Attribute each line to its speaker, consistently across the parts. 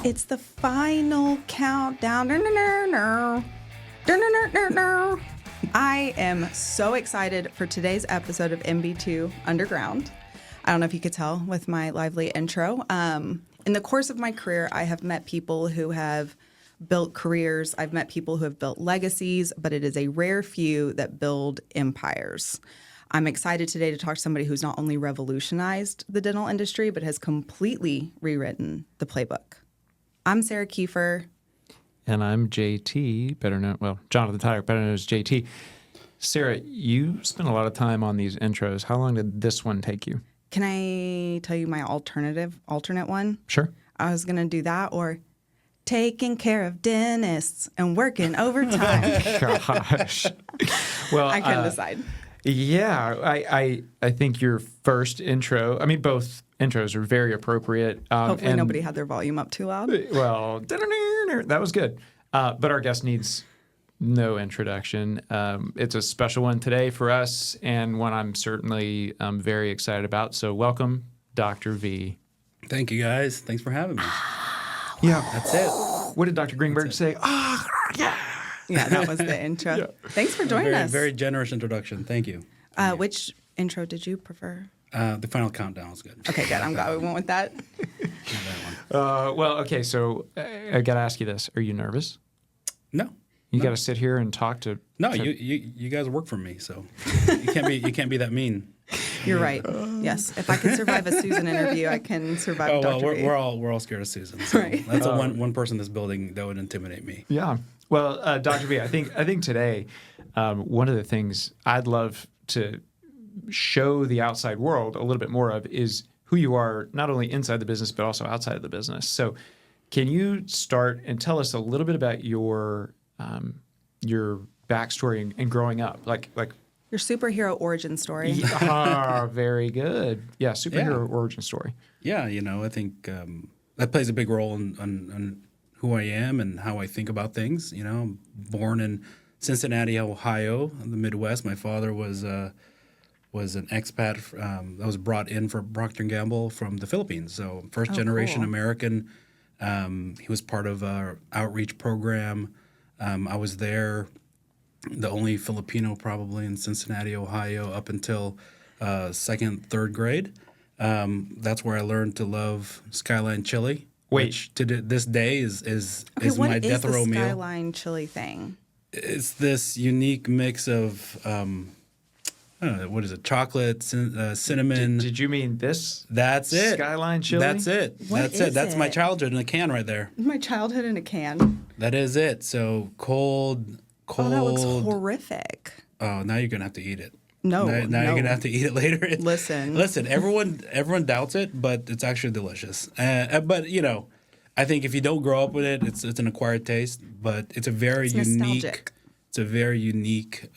Speaker 1: It's the final countdown. I am so excited for today's episode of MB2 Underground. I don't know if you could tell with my lively intro. In the course of my career, I have met people who have built careers. I've met people who have built legacies, but it is a rare few that build empires. I'm excited today to talk to somebody who's not only revolutionized the dental industry, but has completely rewritten the playbook. I'm Sarah Kiefer.
Speaker 2: And I'm JT, Jonathan Tyler, better known as JT. Sarah, you spent a lot of time on these intros. How long did this one take you?
Speaker 1: Can I tell you my alternate one?
Speaker 2: Sure.
Speaker 1: I was going to do that or taking care of dentists and working overtime.
Speaker 2: Gosh. Well,
Speaker 1: I couldn't decide.
Speaker 2: Yeah, I think your first intro, both intros are very appropriate.
Speaker 1: Hopefully nobody had their volume up too loud.
Speaker 2: Well, that was good. But our guest needs no introduction. It's a special one today for us and one I'm certainly very excited about. So welcome, Dr. V.
Speaker 3: Thank you, guys. Thanks for having me.
Speaker 2: Yeah.
Speaker 3: That's it.
Speaker 2: What did Dr. Greenberg say? Yeah.
Speaker 1: Yeah, that was the intro. Yeah. Thanks for joining us.
Speaker 3: Very generous introduction. Thank you.
Speaker 1: Which intro did you prefer?
Speaker 3: The final countdown was good.
Speaker 1: Okay, good. I'm glad we went with that.
Speaker 2: Well, okay, so I got to ask you this. Are you nervous?
Speaker 3: No.
Speaker 2: You got to sit here and talk to...
Speaker 3: No, you guys work for me, so you can't be that mean.
Speaker 1: You're right. Yes, if I can survive a Susan interview, I can survive Dr. V.
Speaker 3: we're all scared of Susan. So
Speaker 1: right.
Speaker 3: That's one person in this building that would intimidate me.
Speaker 2: Yeah. Well, Dr. V, I think today one of the things I'd love to show the outside world a little bit more of is who you are, not only inside the business but also outside of the business. So, can you start and tell us a little bit about your backstory and growing up, like
Speaker 1: your superhero origin story?
Speaker 2: Very good. Yeah, superhero origin story.
Speaker 3: Yeah, I think that plays a big role on who I am and how I think about things. I'm born in Cincinnati, Ohio, in the Midwest. My father was an expat that was brought in for Procter & Gamble from the Philippines. So first generation American. He was part of our outreach program. I was there, the only Filipino probably in Cincinnati, Ohio, up until second, third grade. That's where I learned to love Skyline chili. Which to this day is my death row meal.
Speaker 1: What is the Skyline chili thing?
Speaker 3: It's this unique mix of I don't know, what is it? Chocolate, cinnamon.
Speaker 2: Did you mean this?
Speaker 3: That's it.
Speaker 2: Skyline chili?
Speaker 3: That's it. That's my childhood in a can right there.
Speaker 1: My childhood in a can.
Speaker 3: That is it. So cold.
Speaker 1: Oh, that looks horrific.
Speaker 3: Oh, now you're gonna have to eat it.
Speaker 1: No,
Speaker 3: now you're gonna have to eat it later.
Speaker 1: Listen.
Speaker 3: Everyone doubts it, but it's actually delicious. But I think if you don't grow up with it, it's an acquired taste. But it's a very unique.
Speaker 1: Nostalgic.
Speaker 3: It's a very unique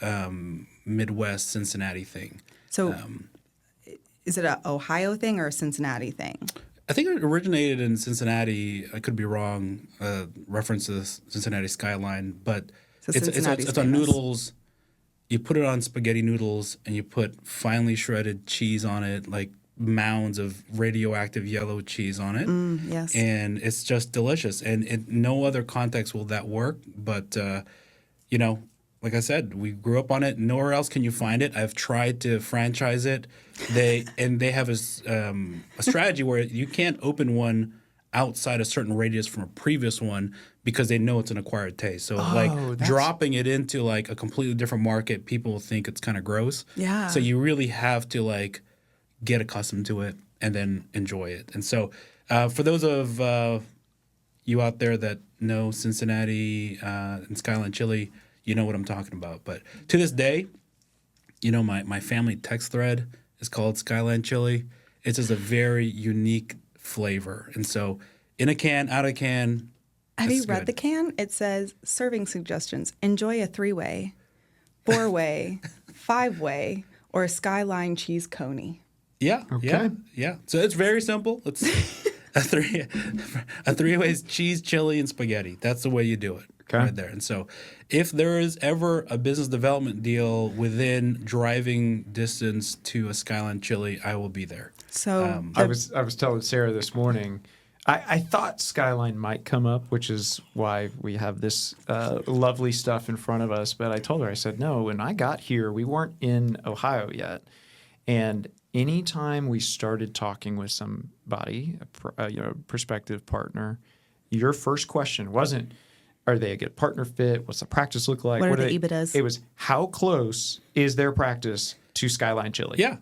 Speaker 3: Midwest Cincinnati thing.
Speaker 1: So, is it a Ohio thing or a Cincinnati thing?
Speaker 3: I think it originated in Cincinnati. I could be wrong. Reference to the Cincinnati skyline, but it's on noodles. You put it on spaghetti noodles, and you put finely shredded cheese on it, like mounds of radioactive yellow cheese on it.
Speaker 1: Yes.
Speaker 3: And it's just delicious. And in no other context will that work. But, like I said, we grew up on it. Nowhere else can you find it. I've tried to franchise it. They have a strategy where you can't open one outside a certain radius from a previous one because they know it's an acquired taste. So dropping it into like a completely different market, people will think it's kind of gross.
Speaker 1: Yeah.
Speaker 3: So you really have to get accustomed to it and then enjoy it. And so for those of you out there that know Cincinnati and Skyline chili, you know what I'm talking about. But to this day, my family text thread is called Skyline chili. It's just a very unique flavor. And so in a can, out of can.
Speaker 1: Have you read the can? It says serving suggestions. Enjoy a 3-way, 4-way, 5-way, or a Skyline cheese coney.
Speaker 3: Yeah. Okay. Yeah. So it's very simple. It's a 3-way cheese, chili, and spaghetti. That's the way you do it. Right there. And so if there is ever a business development deal within driving distance to a Skyline chili, I will be there.
Speaker 1: So
Speaker 2: I was telling Sarah this morning, I thought Skyline might come up, which is why we have this lovely stuff in front of us. But I told her, I said, no, when I got here, we weren't in Ohio yet. And anytime we started talking with somebody, a prospective partner, your first question wasn't, are they a good partner fit? What's the practice look like?
Speaker 1: What are the EBITDAs?
Speaker 2: It was, how close is their practice to Skyline Chili?
Speaker 3: Yeah.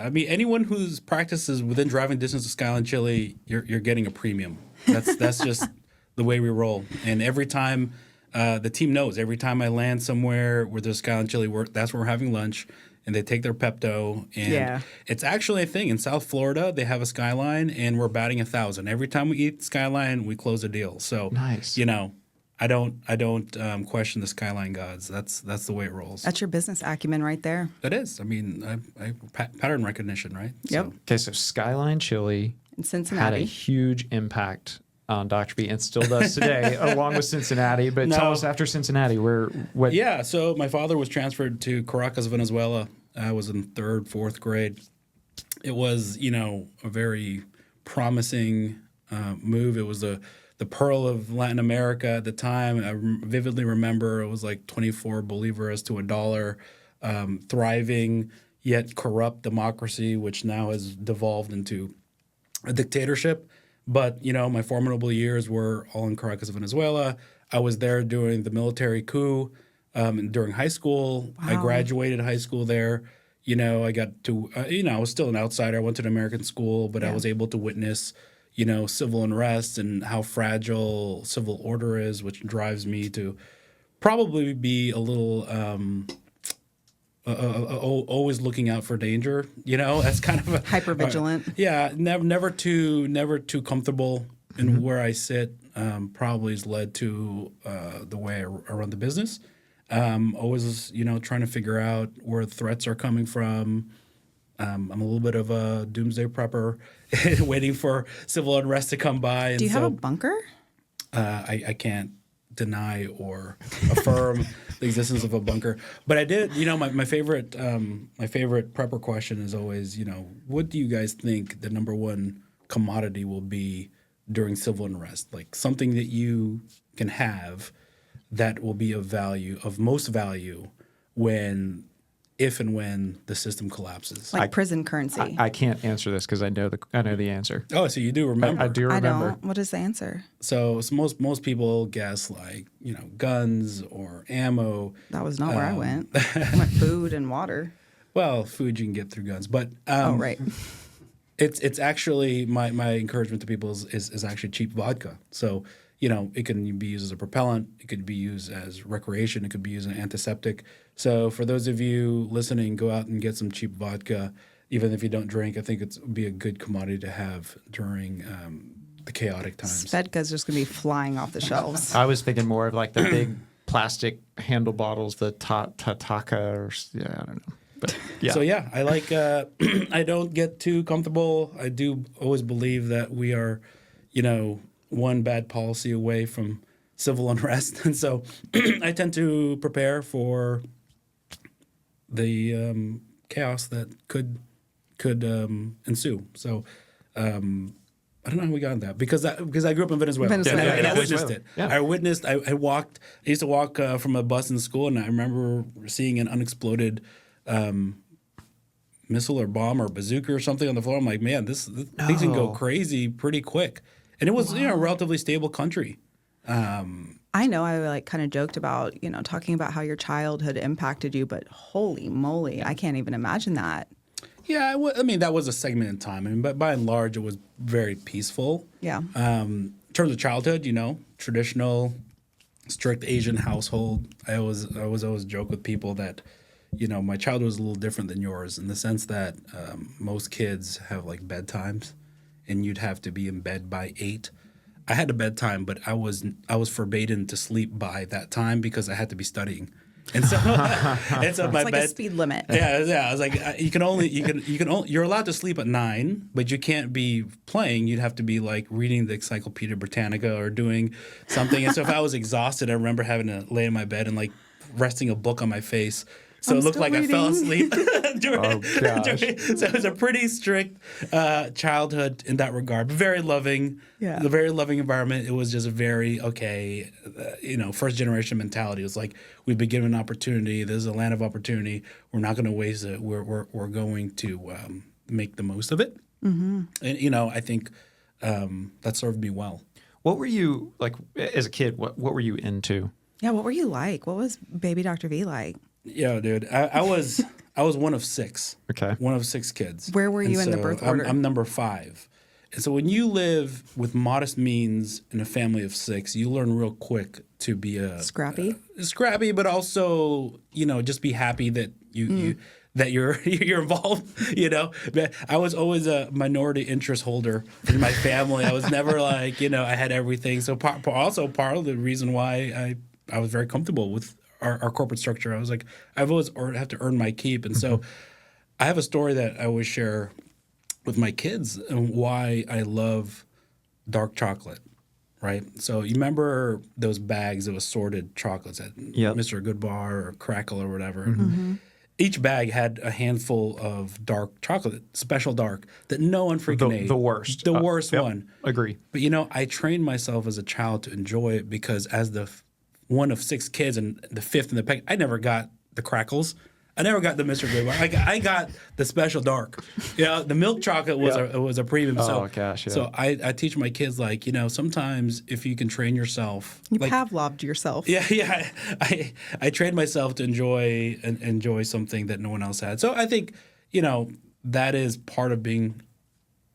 Speaker 3: I mean, anyone whose practice is within driving distance of Skyline Chili, you're getting a premium. That's just the way we roll. And every time the team knows, every time I land somewhere where there's Skyline Chili, that's where we're having lunch. And they take their Pepto, and it's actually a thing. In South Florida, they have a Skyline, and we're batting 1,000. Every time we eat Skyline, we close a deal. So,
Speaker 2: nice.
Speaker 3: I don't question the Skyline gods. That's the way it rolls.
Speaker 1: That's your business acumen right there.
Speaker 3: It is. I mean, I pattern recognition, right?
Speaker 1: Yep.
Speaker 3: So.
Speaker 2: Okay, so Skyline Chili
Speaker 1: In Cincinnati
Speaker 2: had a huge impact on Dr. B and still does today, along with Cincinnati. But tell us, after Cincinnati, what?
Speaker 3: Yeah, so my father was transferred to Caracas, Venezuela. I was in 3rd, 4th grade. It was, a very promising move. It was the pearl of Latin America at the time. I vividly remember it was like 24 bolivars to $1, thriving yet corrupt democracy, which now has devolved into a dictatorship. But, my formidable years were all in Caracas, Venezuela. I was there during the military coup during high school.
Speaker 1: Wow.
Speaker 3: I graduated high school there. I got to, I was still an outsider. I went to an American school, but I was able to witness, civil unrest and how fragile civil order is, which drives me to probably be a little always looking out for danger, as kind of a
Speaker 1: hypervigilant.
Speaker 3: Never too comfortable in where I sit. Probably has led to the way I run the business. Always, trying to figure out where threats are coming from. I'm a little bit of a doomsday prepper, waiting for civil unrest to come by. And
Speaker 1: do you have a bunker?
Speaker 3: I can't deny or affirm the existence of a bunker, but I did. My favorite prepper question is always, what do you guys think the number one commodity will be during civil unrest? Like something that you can have that will be of most value if and when the system collapses.
Speaker 1: Like prison currency.
Speaker 2: I can't answer this because I know the answer.
Speaker 3: Oh, so you do remember?
Speaker 2: I do remember.
Speaker 1: I don't. What is the answer?
Speaker 3: So most people guess like guns or ammo.
Speaker 1: That was not where I went. I went food and water.
Speaker 3: Well, food you can get through guns, but
Speaker 1: right.
Speaker 3: It's actually my encouragement to people is actually cheap vodka. So it can be used as a propellant. It could be used as recreation. It could be used as an antiseptic. So for those of you listening, go out and get some cheap vodka. Even if you don't drink, I think it would be a good commodity to have during the chaotic times.
Speaker 1: Svedka's just going to be flying off the shelves.
Speaker 2: I was thinking more of like the big plastic handle bottles, the Tataka, or I don't know. But yeah.
Speaker 3: So I like. I don't get too comfortable. I do always believe that we are, one bad policy away from civil unrest, and so I tend to prepare for the chaos that could ensue. So I don't know how we got on that because I grew up in Venezuela. And I witnessed it. Yeah. I walked. I used to walk from a bus in school, and I remember seeing an unexploded missile or bomb or bazooka or something on the floor. I'm like, man, things can go crazy pretty quick. And it was a relatively stable country.
Speaker 1: I know I kind of joked about, talking about how your childhood impacted you, but holy moly, I can't even imagine that.
Speaker 3: Yeah, that was a segment in time. But by and large, it was very peaceful.
Speaker 1: Yeah.
Speaker 3: In terms of childhood, traditional, strict Asian household. I always joke with people that, my childhood was a little different than yours in the sense that most kids have like bedtimes, and you'd have to be in bed by 8. I had a bedtime, but I was forbidden to sleep by that time because I had to be studying. And so,
Speaker 1: it's like a speed limit.
Speaker 3: Yeah. I was like, you're allowed to sleep at 9, but you can't be playing. You'd have to be like reading the Encyclopedia Britannica or doing something. And so if I was exhausted, I remember having to lay in my bed and like resting a book on my face So
Speaker 1: I'm
Speaker 3: it looked
Speaker 1: still
Speaker 3: like I fell
Speaker 1: reading.
Speaker 3: asleep. So it was a pretty strict childhood in that regard, but very loving.
Speaker 1: Yeah.
Speaker 3: The very loving environment. It was just a very, first generation mentality. It was like, we've been given an opportunity. This is a land of opportunity. We're not going to waste it. We're going to make the most of it. Mm-hmm. And, I think that served me well.
Speaker 2: What were you like as a kid? What were you into?
Speaker 1: Yeah, what were you like? What was baby Dr. V like?
Speaker 3: Yeah, dude. I was one of six.
Speaker 2: Okay.
Speaker 3: One of six kids.
Speaker 1: Where were you in the birth order?
Speaker 3: I'm number 5. And so when you live with modest means in a family of 6, you learn real quick to be
Speaker 1: Scrappy?
Speaker 3: Scrappy, but also, just be happy that you're involved, But I was always a minority interest holder in my family. I was never like, I had everything. So part of the reason why I was very comfortable with our corporate structure. I was like, I've always have to earn my keep. And so I have a story that I always share with my kids and why I love dark chocolate, right? So you remember those bags of assorted chocolates at Mr. Goodbar or Crackle or whatever. Mm-hmm. Each bag had a handful of dark chocolate, special dark, that no one freaking ate.
Speaker 2: The worst.
Speaker 3: The worst one.
Speaker 2: Agree.
Speaker 3: But, I trained myself as a child to enjoy it because as the one of 6 kids and the 5th in the pack, I never got the Crackles. I never got the Mr. Goodbar. I got the special dark. The milk chocolate was a premium.
Speaker 2: Oh, gosh, yeah.
Speaker 3: So I teach my kids, like, sometimes if you can train yourself.
Speaker 1: You
Speaker 3: like,
Speaker 1: Pavloved yourself.
Speaker 3: Yeah. I trained myself to enjoy something that no one else had. So I think, that is part of being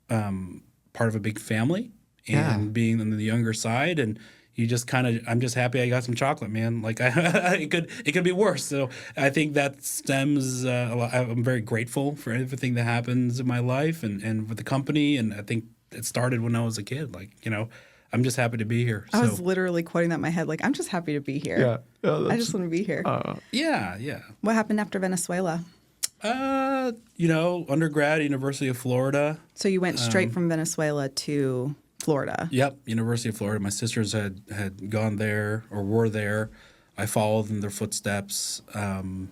Speaker 3: part of a big family and being on the younger side. And you just I'm just happy I got some chocolate, man. Like it could be worse. So I think that stems. I'm very grateful for everything that happens in my life and with the company. And I think it started when I was a kid. Like, I'm just happy to be here.
Speaker 1: I was literally quoting that in my head. Like, I'm just happy to be here.
Speaker 2: Yeah.
Speaker 1: I just want to be here.
Speaker 3: Yeah.
Speaker 1: What happened after Venezuela?
Speaker 3: Undergrad, University of Florida.
Speaker 1: So you went straight from Venezuela to Florida.
Speaker 3: Yep, University of Florida. My sisters had gone there or were there. I followed in their footsteps. Then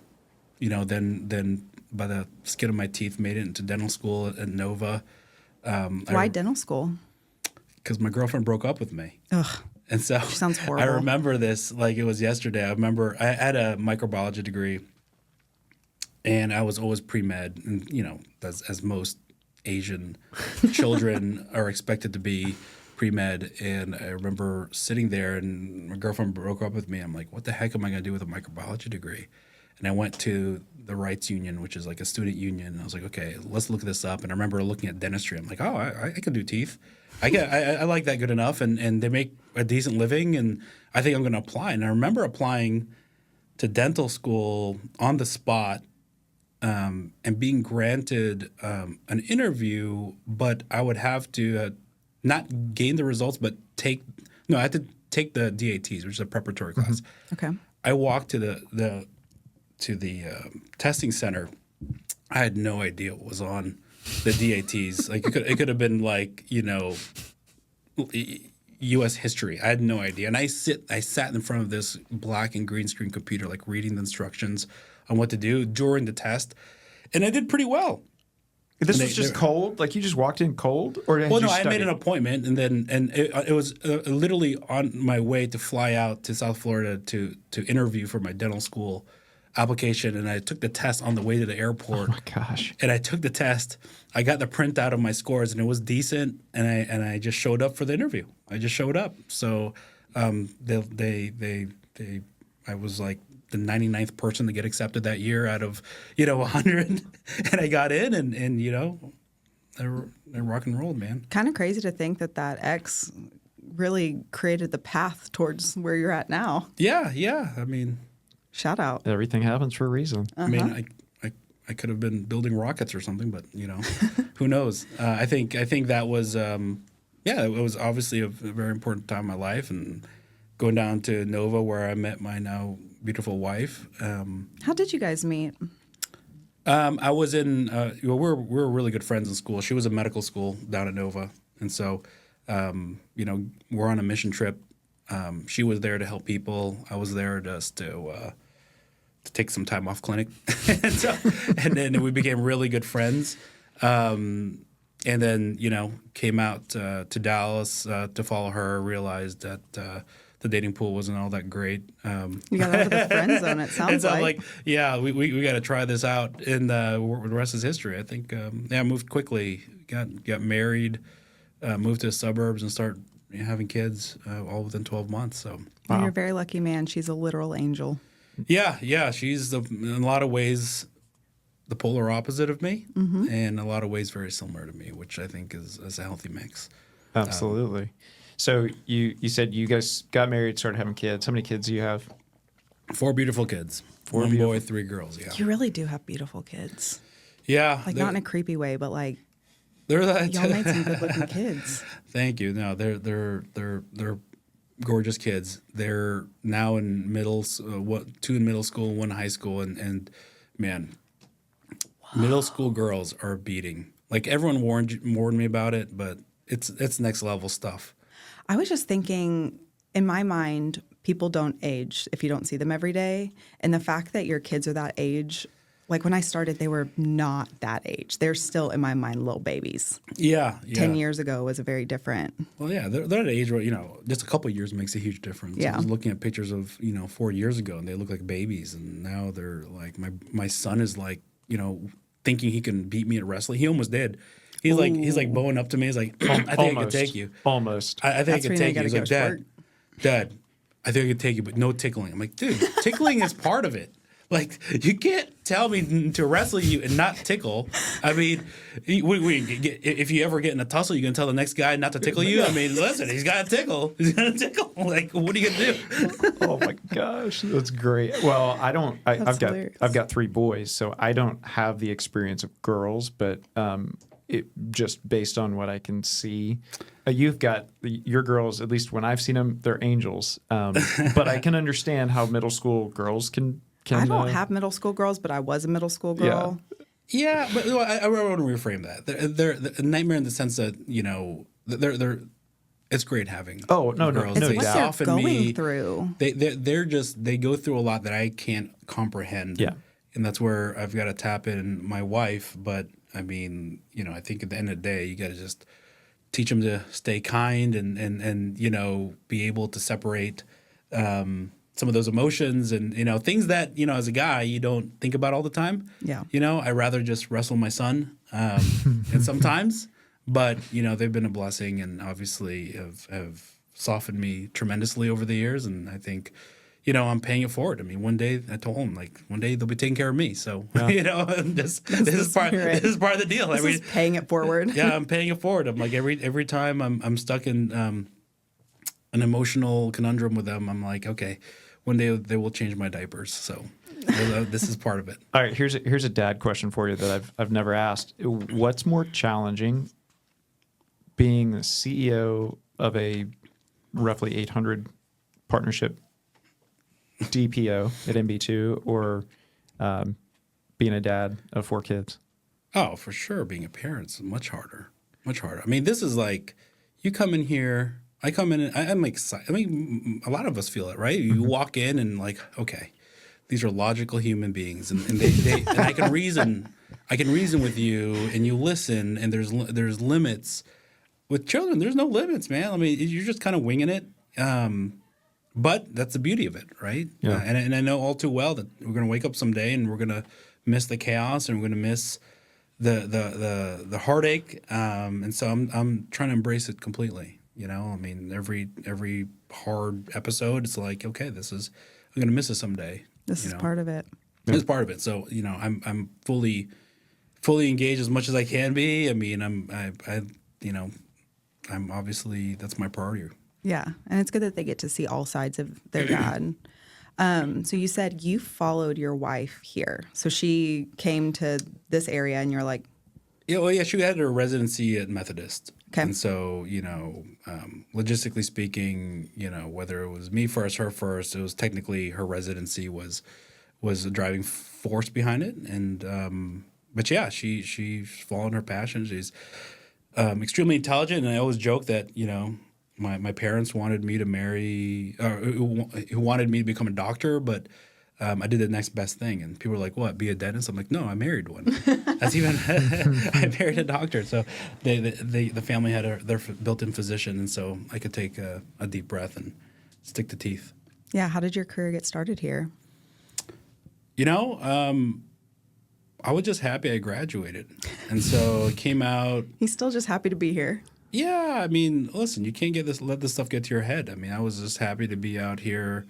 Speaker 3: by the skin of my teeth, made it into dental school at Nova.
Speaker 1: Why dental school?
Speaker 3: Because my girlfriend broke up with me.
Speaker 1: Ugh.
Speaker 3: And so
Speaker 1: She sounds horrible.
Speaker 3: I remember this like it was yesterday. I remember I had a microbiology degree, and I was always pre-med, and as most Asian children are expected to be pre-med. And I remember sitting there and my girlfriend broke up with me. I'm like, what the heck am I going to do with a microbiology degree? And I went to the Rights Union, which is like a student union. And I was like, okay, let's look this up. And I remember looking at dentistry. I'm like, oh, I can do teeth. I like that good enough. And they make a decent living. And I think I'm going to apply. And I remember applying to dental school on the spot. And being granted an interview, but I would have to not gain the results, but I had to take the DATs, which is a preparatory class.
Speaker 1: Okay.
Speaker 3: I walked to the testing center. I had no idea what was on the DATs. Like it could have been like U.S. history. I had no idea, and I sat in front of this black and green screen computer, like reading the instructions on what to do during the test, and I did pretty well.
Speaker 2: This was just cold? Like you just walked in cold? Or did you
Speaker 3: I
Speaker 2: study?
Speaker 3: made an appointment, and it was literally on my way to fly out to South Florida to interview for my dental school application, and I took the test on the way to the airport.
Speaker 2: Oh my gosh!
Speaker 3: And I took the test. I got the printout of my scores, and it was decent. And I just showed up for the interview. I just showed up. So I was like the 99th person to get accepted that year out of 100, and I got in, and I rock and rolled, man.
Speaker 1: Kind of crazy to think that ex really created the path towards where you're at now.
Speaker 3: Yeah. I mean,
Speaker 1: shout out.
Speaker 2: Everything happens for a reason.
Speaker 3: I mean, I could have been building rockets or something, but who knows? I think that was it was obviously a very important time in my life, and going down to Nova where I met my now beautiful wife.
Speaker 1: How did you guys meet?
Speaker 3: I was in. We're really good friends in school. She was in medical school down at Nova, and so we're on a mission trip. She was there to help people. I was there just to to take some time off clinic, and then we became really good friends. And then, came out to Dallas to follow her, realized that the dating pool wasn't all that great.
Speaker 1: You got out of the friend zone, it sounds
Speaker 3: and so
Speaker 1: like.
Speaker 3: I'm like, yeah, we got to try this out. And the rest is history. I think, I moved quickly, got married, moved to the suburbs and started having kids all within 12 months. So
Speaker 1: Wow. You're a very lucky man. She's a literal angel.
Speaker 3: Yeah. She's, in a lot of ways, the polar opposite of me, and in a lot of ways very similar to me, which I think is a healthy mix.
Speaker 2: Absolutely. So you said you guys got married, started having kids. How many kids do you have?
Speaker 3: 4 beautiful kids. 1 boy, 3 girls. Yeah.
Speaker 1: You really do have beautiful kids.
Speaker 3: Yeah.
Speaker 1: Like not in a creepy way, but like
Speaker 3: they're that.
Speaker 1: Y'all made some good looking kids.
Speaker 3: Thank you. No, they're gorgeous kids. They're now in 2 in middle school, 1 in high school, and man. Wow. Middle school girls are a beating. Like everyone warned me about it, but it's next level stuff.
Speaker 1: I was just thinking, in my mind, people don't age if you don't see them every day. And the fact that your kids are that age, like when I started, they were not that age. They're still, in my mind, little babies.
Speaker 3: Yeah.
Speaker 1: 10 years ago was a very different.
Speaker 3: Well, yeah, they're at an age where, just a couple of years makes a huge difference.
Speaker 1: Yeah.
Speaker 3: I was looking at pictures of, 4 years ago, and they look like babies. And now they're like, my son is like, thinking he can beat me at wrestling. He almost did. He's like bowing up to me. He's like, I think I could take you.
Speaker 2: Almost.
Speaker 3: I think I could take you. He's like,
Speaker 1: Dad,
Speaker 3: I think I could take you, but no tickling. I'm like, dude, tickling is part of it. Like, you can't tell me to wrestle you and not tickle. I mean, if you ever get in a tussle, you going to tell the next guy not to tickle you? I mean, listen, he's got to tickle. He's going to tickle. Like, what are you going to do?
Speaker 2: Oh, my gosh. That's great. Well, I've got 3 boys, so I don't have the experience of girls, but just based on what I can see, you've got your girls, at least when I've seen them, they're angels. But I can understand how middle school girls can
Speaker 1: I don't have middle school girls, but I was a middle school girl.
Speaker 3: Yeah, but I want to reframe that. They're a nightmare in the sense that they're. It's great having.
Speaker 2: Oh no,
Speaker 3: girls.
Speaker 1: It's
Speaker 3: They
Speaker 1: what
Speaker 3: soften
Speaker 1: they're going
Speaker 3: me.
Speaker 1: through.
Speaker 3: They go through a lot that I can't comprehend.
Speaker 2: Yeah,
Speaker 3: and that's where I've got to tap in my wife. But I mean, I think at the end of the day, you got to just teach them to stay kind and be able to separate. Some of those emotions and, things that, as a guy, you don't think about all the time.
Speaker 1: Yeah.
Speaker 3: I'd rather just wrestle my son and sometimes. But, they've been a blessing and obviously have softened me tremendously over the years. And I think, I'm paying it forward. I mean, one day I told him, one day they'll be taking care of me. So, this is part of the deal.
Speaker 1: This is paying it forward.
Speaker 3: Yeah, I'm paying it forward. I'm like, every time I'm stuck in an emotional conundrum with them, I'm like, okay, one day they will change my diapers. So this is part of it.
Speaker 2: All right, here's a dad question for you that I've never asked. What's more challenging, being the CEO of a roughly 800 partnership DPO at MB2 or being a dad of 4 kids?
Speaker 3: Oh, for sure. Being a parent's much harder. Much harder. I mean, this is like you come in here. I come in and I'm excited. I mean, a lot of us feel it, right? You walk in and like, okay, these are logical human beings, and they and I can reason. I can reason with you, and you listen, and there's limits. With children, there's no limits, man. I mean, you're just kind of winging it. But that's the beauty of it, right?
Speaker 2: Yeah.
Speaker 3: And I know all too well that we're going to wake up someday and we're going to miss the chaos and we're going to miss the heartache. And so I'm trying to embrace it completely. I mean, every hard episode, it's like, okay, I'm going to miss it someday.
Speaker 1: This is part of it.
Speaker 3: It's part of it. So I'm fully engaged as much as I can be. I mean, I'm obviously that's my priority.
Speaker 1: Yeah, and it's good that they get to see all sides of their dad. So you said you followed your wife here. So she came to this area, and you're like,
Speaker 3: yeah, well, yeah, she had her residency at Methodist.
Speaker 1: Okay.
Speaker 3: And so, logistically speaking, whether it was me first, her first, it was technically her residency was a driving force behind it. And but yeah, she's followed her passion. She's extremely intelligent, and I always joke that my parents wanted me to marry, who wanted me to become a doctor, but I did the next best thing. And people were like, what, be a dentist? I'm like, no, I married one. That's even, I married a doctor. So the family had their built-in physician. And so I could take a deep breath and stick to teeth.
Speaker 1: Yeah. How did your career get started here?
Speaker 3: You know, I was just happy I graduated. And so it came out.
Speaker 1: He's still just happy to be here.
Speaker 3: Yeah. I mean, listen, you can't let this stuff get to your head. I mean, I was just happy to be out here.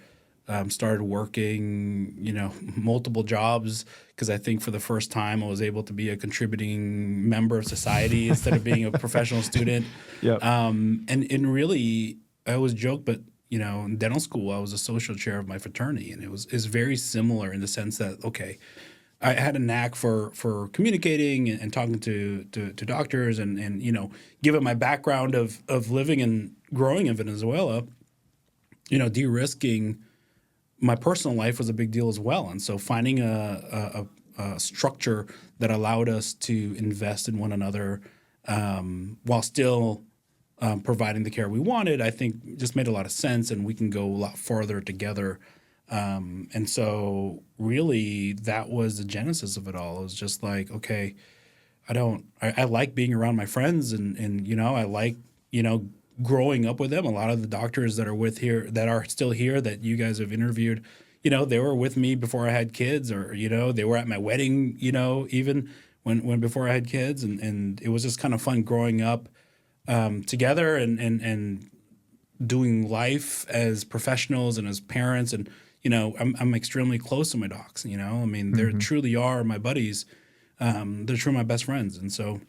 Speaker 3: Started working, you know, multiple jobs because I think for the first time I was able to be a contributing member of society instead of being a professional student.
Speaker 2: Yep.
Speaker 3: And really, I always joke, but you know, in dental school I was a social chair of my fraternity, and it's very similar in the sense that I had a knack for communicating and talking to doctors, and you know, given my background of living and growing in Venezuela, you know, de-risking my personal life was a big deal as well. And so finding a structure that allowed us to invest in one another while still providing the care we wanted, I think just made a lot of sense, and we can go a lot farther together. And so really that was the genesis of it all. It was just like, okay, I like being around my friends, and you know, I like, you know, growing up with them. A lot of the doctors that are still here that you guys have interviewed, you know, they were with me before I had kids, or, you know, they were at my wedding, you know, even when before I had kids. And it was just kind of fun growing up together and doing life as professionals and as parents. And, you know, I'm extremely close to my docs, you know, I mean, they truly are my buddies. They're truly my best friends. And so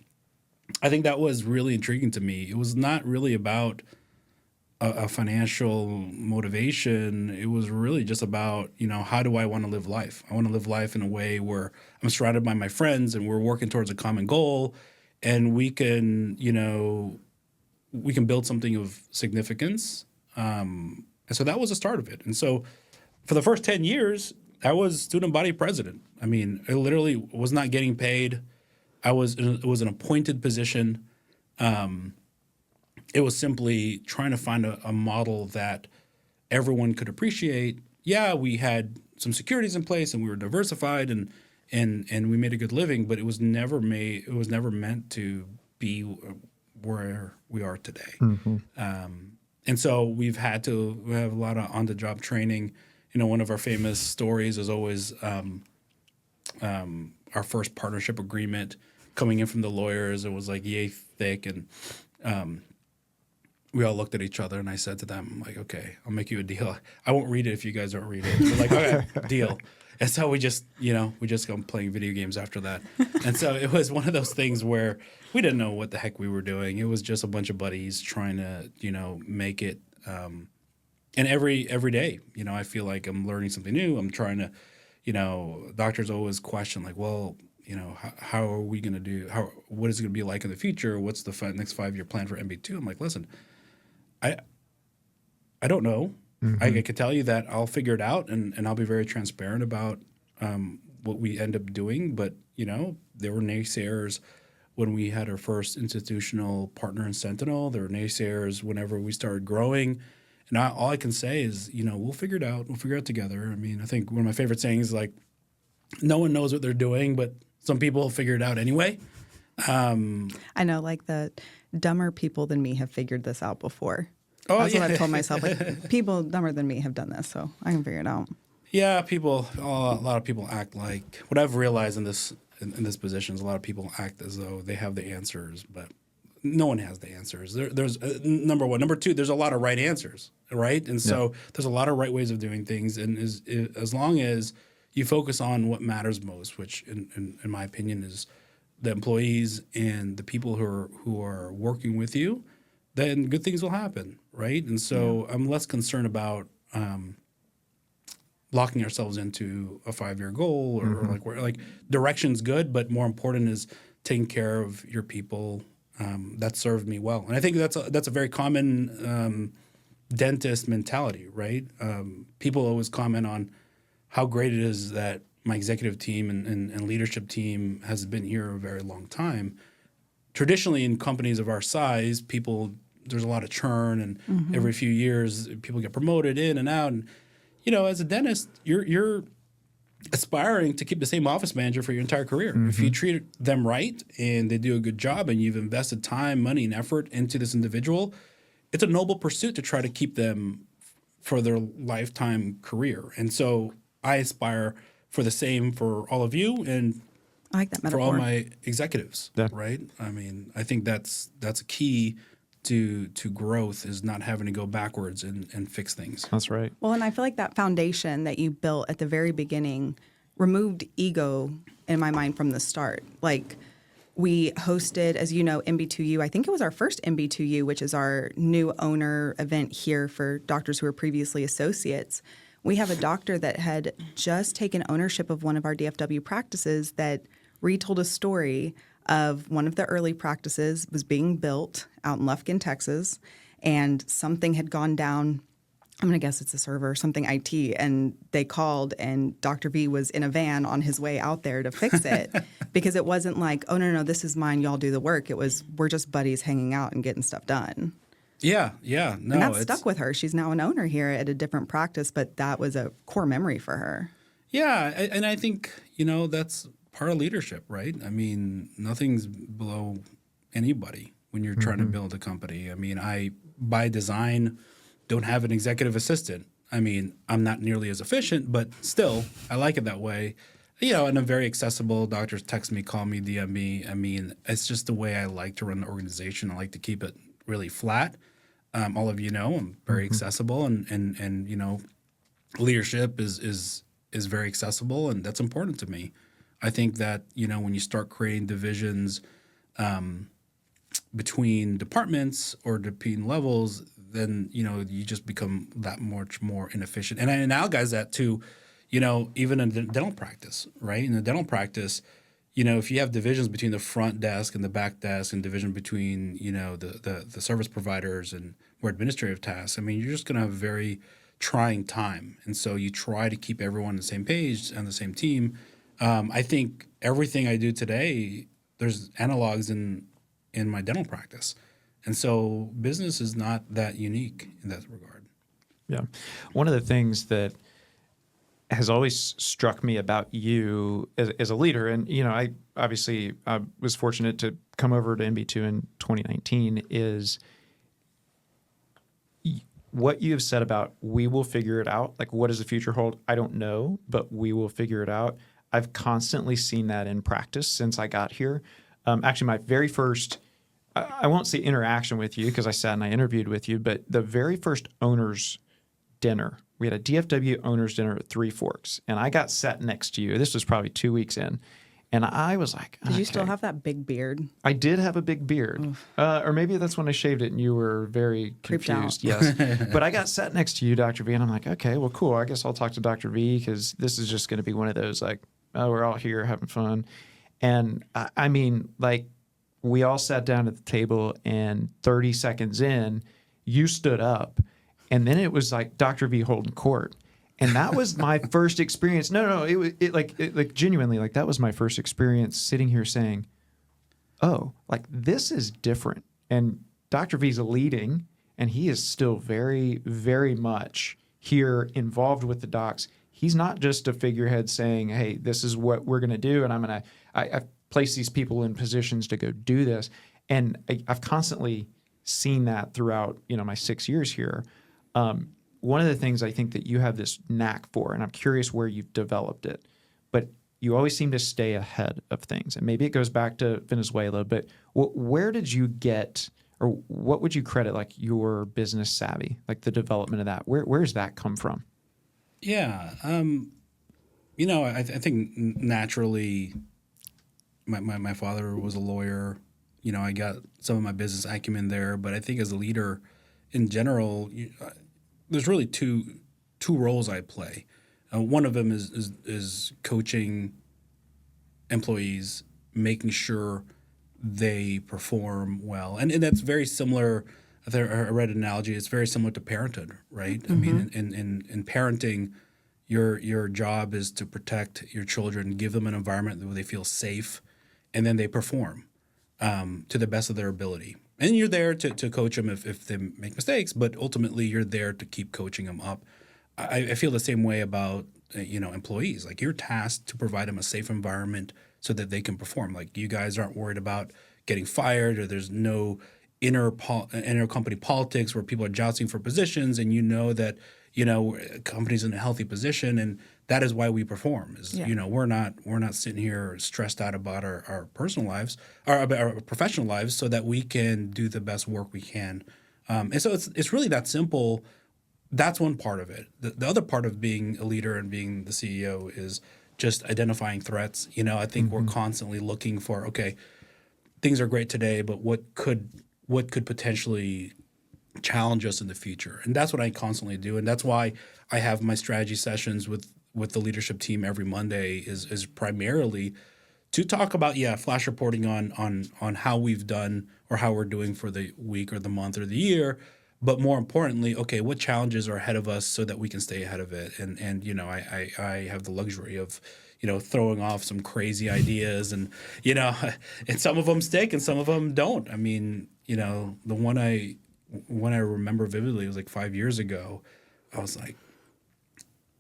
Speaker 3: I think that was really intriguing to me. It was not really about a financial motivation. It was really just about, you know, how do I want to live life? I want to live life in a way where I'm surrounded by my friends and we're working towards a common goal, and we can, you know, we can build something of significance. And so that was the start of it. And so for the first 10 years, I was student body president. I mean, I literally was not getting paid. It was an appointed position. It was simply trying to find a model that everyone could appreciate. Yeah, we had some securities in place and we were diversified and we made a good living, but it was never meant to be where we are today. Mm-hmm. And so we have a lot of on-the-job training. You know, one of our famous stories is always our first partnership agreement coming in from the lawyers. It was like yay thick, and we all looked at each other, and I said to them, like, okay, I'll make you a deal. I won't read it if you guys don't read it. We're like, okay, deal. And so we just go playing video games after that. And so it was one of those things where we didn't know what the heck we were doing. It was just a bunch of buddies trying to, you know, make it. And every day, you know, I feel like I'm learning something new. I'm trying to, you know, doctors always question like, well, you know, how are we going to do? What is it going to be like in the future? What's the next 5-year plan for MB2? I'm like, listen, I don't know. Mm-hmm. I could tell you that I'll figure it out, and I'll be very transparent about what we end up doing. But, you know, there were naysayers when we had our first institutional partner in Sentinel. There were naysayers whenever we started growing. And all I can say is, you know, we'll figure it out. We'll figure it out together. I mean, I think one of my favorite sayings is like, no one knows what they're doing, but some people will figure it out anyway.
Speaker 1: I know, like the dumber people than me have figured this out before.
Speaker 3: Oh,
Speaker 1: That's what I've told myself. Like, people dumber than me have done this, so I can figure it out.
Speaker 3: Yeah, a lot of people act like, what I've realized in this position is a lot of people act as though they have the answers, but no one has the answers. There's number one. Number two, there's a lot of right answers, right? And so there's a lot of right ways of doing things. And as long as you focus on what matters most, which in my opinion is the employees and the people who are working with you, then good things will happen, right? And so I'm less concerned about locking ourselves into a 5-year goal or like direction's good, but more important is taking care of your people. That served me well, and I think that's a very common dentist mentality, right? People always comment on how great it is that my executive team and leadership team has been here a very long time. Traditionally, in companies of our size, there's a lot of churn, and every few years, people get promoted in and out. And you know, as a dentist, you're aspiring to keep the same office manager for your entire career. If you treat them right and they do a good job and you've invested time, money, and effort into this individual, it's a noble pursuit to try to keep them for their lifetime career. And so I aspire for the same for all of you and
Speaker 1: I like that
Speaker 3: for
Speaker 1: metaphor.
Speaker 3: all my executives,
Speaker 2: Yeah.
Speaker 3: right? I mean, I think that's a key to growth, is not having to go backwards and fix things.
Speaker 2: That's right.
Speaker 1: Well, and I feel like that foundation that you built at the very beginning removed ego in my mind from the start. Like, we hosted, as you know, MB2U. I think it was our first MB2U, which is our new owner event here for doctors who were previously associates. We have a doctor that had just taken ownership of one of our DFW practices that retold a story of one of the early practices was being built out in Lufkin, Texas, and something had gone down. I'm going to guess it's a server, something IT, and they called, and Dr. V was in a van on his way out there to fix it because it wasn't like, oh, no, this is mine, y'all do the work. It was, we're just buddies hanging out and getting stuff done.
Speaker 3: No,
Speaker 1: And that stuck with her. She's now an owner here at a different practice, but that was a core memory for her.
Speaker 3: Yeah, and I think, that's part of leadership, right? I mean, nothing's below anybody when you're trying to build a company. I mean, I, by design, don't have an executive assistant. I mean, I'm not nearly as efficient, but still, I like it that way. And I'm very accessible. Doctors text me, call me, DM me. I mean, it's just the way I like to run the organization. I like to keep it really flat. All of you know, I'm very accessible, and leadership is very accessible, and that's important to me. I think that, when you start creating divisions between departments or between levels, then, you just become that much more inefficient. And I analogize that to, even in dental practice, right? In the dental practice, if you have divisions between the front desk and the back desk, and division between, the service providers and more administrative tasks, I mean, you're just going to have a very trying time. And so you try to keep everyone on the same page, on the same team. I think everything I do today, there's analogs in my dental practice. And so business is not that unique in that regard.
Speaker 2: Yeah. One of the things that has always struck me about you as a leader, and, I was fortunate to come over to MB2 in 2019, is what you have said about, we will figure it out. Like, what does the future hold? I don't know, but we will figure it out. I've constantly seen that in practice since I got here. Actually, my very first, I won't say interaction with you because I sat and I interviewed with you, but the very first owner's dinner, we had a DFW owner's dinner at Three Forks, and I got sat next to you. This was probably 2 weeks in. And I was like,
Speaker 1: Did you still have that big beard?
Speaker 2: I did have a big beard. Or maybe that's when I shaved it and you were very
Speaker 1: Creeped out.
Speaker 2: confused. Yes. But I got sat next to you, Dr. V, and I'm like, okay, well, cool. I guess I'll talk to Dr. V because this is just going to be one of those, like, oh, we're all here having fun. And I mean, like, we all sat down at the table, and 30 seconds in, you stood up, and then it was like Dr. V holding court. And that was my first experience. No, it genuinely, like, that was my first experience sitting here saying, oh, like, this is different. And Dr. V's leading, and he is still very, very much here involved with the docs. He's not just a figurehead saying, hey, this is what we're going to do, and I've placed these people in positions to go do this. And I've constantly seen that throughout, my 6 years here. One of the things I think that you have this knack for, and I'm curious where you've developed it, but you always seem to stay ahead of things. And maybe it goes back to Venezuela, but where did you get, or what would you credit, like, your business savvy, like the development of that? Where's that come from?
Speaker 3: Yeah. I think naturally my father was a lawyer. I got some of my business acumen there, but I think as a leader in general, there's really two roles I play. One of them is coaching employees, making sure they perform well, and that's very similar. I read an analogy. It's very similar to parenthood, right? I mean, in parenting, your job is to protect your children, give them an environment where they feel safe, and then they perform to the best of their ability. And you're there to coach them if they make mistakes, but ultimately you're there to keep coaching them up. I feel the same way about employees. Like, you're tasked to provide them a safe environment so that they can perform. Like, you guys aren't worried about getting fired, or there's no inner company politics where people are jousting for positions, and that company's in a healthy position, and that is why we perform. We're not sitting here stressed out about our personal lives, or about our professional lives, so that we can do the best work we can. And so it's really that simple. That's one part of it. The other part of being a leader and being the CEO is just identifying threats. I think we're constantly looking for, okay, things are great today, but what could potentially challenge us in the future? And that's what I constantly do. And that's why I have my strategy sessions with the leadership team every Monday is primarily to talk about, flash reporting on how we've done or how we're doing for the week or the month or the year. But more importantly, okay, what challenges are ahead of us so that we can stay ahead of it? And I have the luxury of, throwing off some crazy ideas, and and some of them stick and some of them don't. I mean, the one I remember vividly was like 5 years ago. I was like,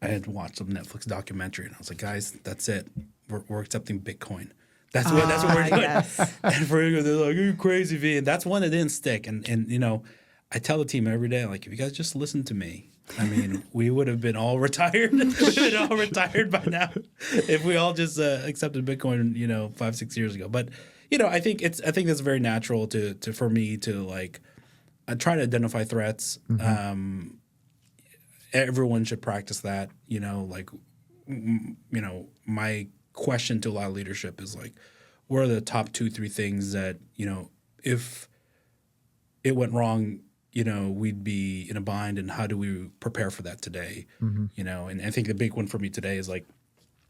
Speaker 3: I had watched some Netflix documentary, and I was like, guys, that's it. We're accepting Bitcoin. That's what we're doing.
Speaker 1: Yes.
Speaker 3: And they're like, "Are you crazy, V?" And that's one that didn't stick. And I tell the team every day, like, if you guys just listen to me, I mean, we would have been all retired. We'd been all retired by now if we all just accepted Bitcoin, 5-6 years ago. But I think that's very natural for me to like try to identify threats. Everyone should practice that. My question to a lot of leadership is like, what are the top 2-3 things that if it went wrong, we'd be in a bind, and how do we prepare for that today? And I think the big one for me today is like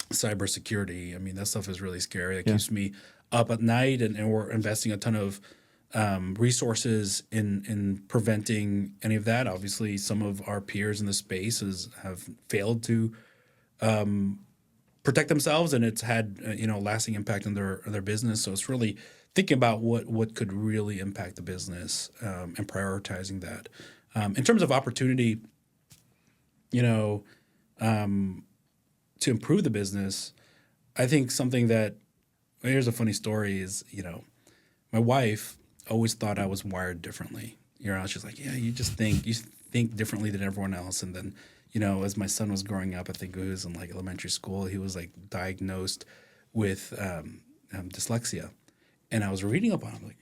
Speaker 3: cybersecurity. I mean, that stuff is really scary. It keeps me up at night, and we're investing a ton of resources in preventing any of that. Obviously, some of our peers in the space have failed to protect themselves, and it's had lasting impact on their business. So it's really thinking about what could really impact the business, and prioritizing that. In terms of opportunity, to improve the business, I think something that, here's a funny story is, my wife always thought I was wired differently. She's like, yeah, you think differently than everyone else. And then, as my son was growing up, I think he was in like elementary school, he was like diagnosed with dyslexia. And I was reading up on it, I'm like,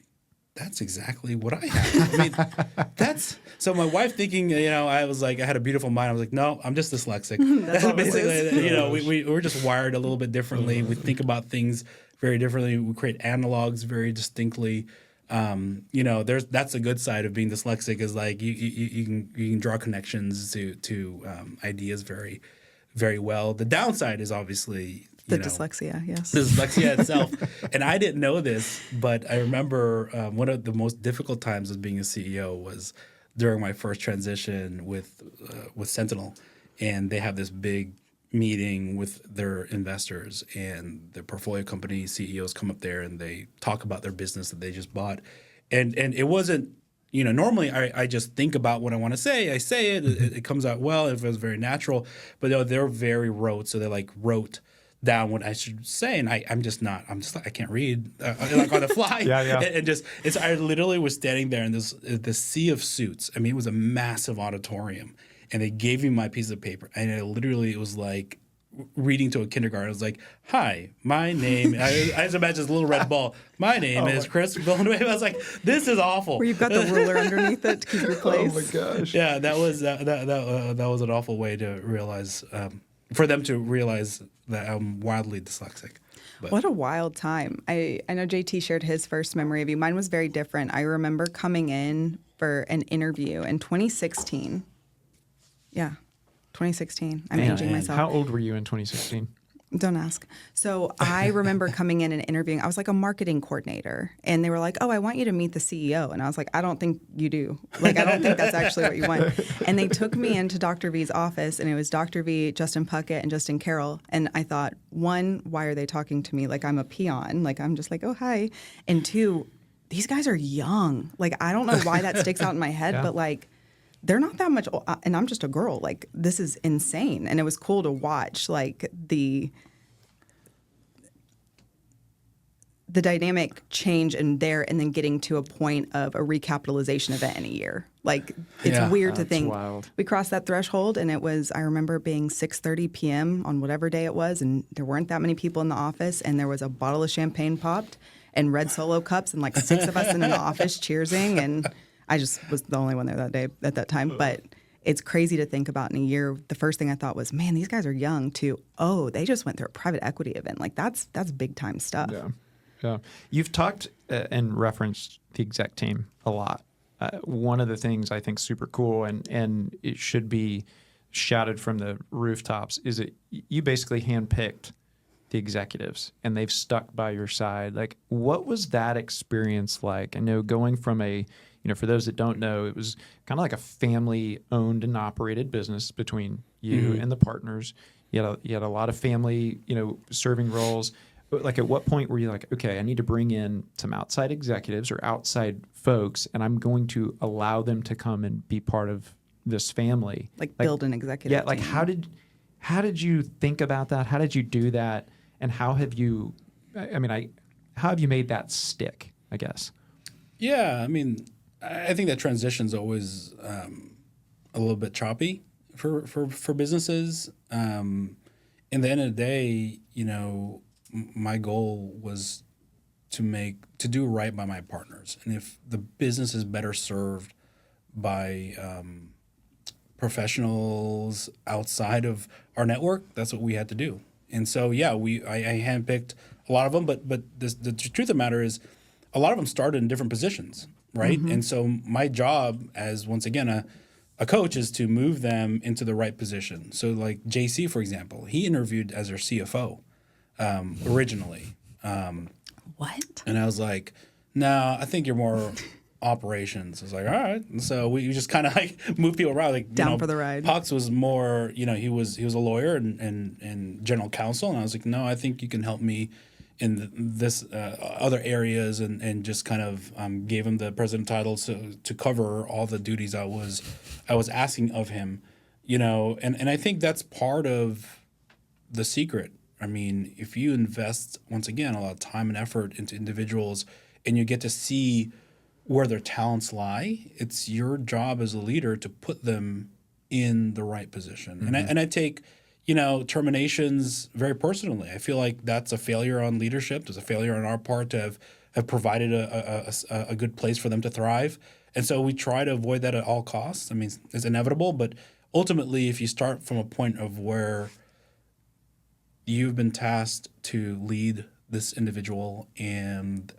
Speaker 3: that's exactly what I have. I mean, so my wife thinking, I was like, I had a beautiful mind. I was like, no, I'm just dyslexic.
Speaker 1: That's all
Speaker 3: basically, we're just wired a little bit differently. We think about things very differently. We create analogs very distinctly. That's the good side of being dyslexic, is like you can draw connections to ideas very, very well. The downside is obviously
Speaker 1: dyslexia, yes.
Speaker 3: The dyslexia itself. And I didn't know this, but I remember one of the most difficult times of being a CEO was during my first transition with Sentinel. And they have this big meeting with their investors, and their portfolio company CEOs come up there and they talk about their business that they just bought. And it wasn't, normally I just think about what I want to say. I say it, it comes out well, it was very natural. But they're very rote, so they like wrote down what I should say, and I'm just like, I can't read like on the fly. And I literally was standing there in this sea of suits. I mean, it was a massive auditorium, and they gave me my piece of paper, and it was like reading to a kindergarten. I was like, hi, my name, I just imagine this little red ball. My name is Chris Villanueva. I was like, this is awful.
Speaker 1: Where you've got the ruler underneath it to keep your place.
Speaker 2: Oh my gosh.
Speaker 3: Yeah, that was an awful way to realize, for them to realize that I'm wildly dyslexic. But
Speaker 1: what a wild time. I know JT shared his first memory of you. Mine was very different. I remember coming in for an interview in 2016. Yeah, 2016. I'm aging myself.
Speaker 2: How old were you in 2016?
Speaker 1: Don't ask. So I remember coming in and interviewing. I was like a marketing coordinator, and they were like, oh, I want you to meet the CEO. And I was like, I don't think you do. Like, I don't think that's actually what you want. And they took me into Dr. V's office, and it was Dr. V, Justin Puckett, and Justin Carroll. And I thought, one, why are they talking to me like I'm a peon? Like, I'm just like, oh, hi. And two, these guys are young. Like, I don't know why that sticks out in my head, but like, they're not that much, and I'm just a girl. Like, this is insane. And it was cool to watch, like, the dynamic change in there, and then getting to a point of a recapitalization event in a year. Like, it's weird to think.
Speaker 2: Wild.
Speaker 1: We crossed that threshold, and it was, I remember being 6:30 p.m. on whatever day it was, and there weren't that many people in the office, and there was a bottle of champagne popped and red Solo cups, and like 6 of us in the office cheersing, and I just was the only one there that day at that time. But it's crazy to think about in a year. The first thing I thought was, man, these guys are young too. Oh, they just went through a private equity event. Like, that's big time stuff.
Speaker 2: Yeah. Yeah. You've talked and referenced the exec team a lot. One of the things I think super cool, and it should be shouted from the rooftops, is that you basically handpicked the executives and they've stuck by your side. Like, what was that experience like? I know going from for those that don't know, it was kind of like a family owned and operated business between you and the partners. You had a lot of family, serving roles. But like, at what point were you like, okay, I need to bring in some outside executives or outside folks, and I'm going to allow them to come and be part of this family?
Speaker 1: Like build an executive team.
Speaker 2: Like, how did you think about that? How did you do that? And how have you made that stick, I guess?
Speaker 3: Yeah, I mean, I think that transition's always a little bit choppy for businesses. In the end of the day, my goal was to do right by my partners, and if the business is better served by professionals outside of our network, that's what we had to do. And so, I handpicked a lot of them, but the truth of the matter is, a lot of them started in different positions, right? Mm-hmm. And so my job as, once again, a coach is to move them into the right position. So like JC, for example, he interviewed as our CFO originally.
Speaker 1: What?
Speaker 3: And I was like, no, I think you're more operations. I was like, all right. And so we just kind of like moved people around. Like,
Speaker 1: down for the ride.
Speaker 3: Pucks was more, he was a lawyer and general counsel. And I was like, no, I think you can help me in this other areas, and just kind of gave him the president title to cover all the duties I was asking of him, and I think that's part of the secret. I mean, if you invest, once again, a lot of time and effort into individuals, and you get to see where their talents lie, it's your job as a leader to put them in the right position. Mm-hmm. And I take terminations very personally. I feel like that's a failure on leadership. There's a failure on our part to have provided a good place for them to thrive. And so we try to avoid that at all costs. I mean, it's inevitable, but ultimately, if you start from a point of where you've been tasked to lead this individual and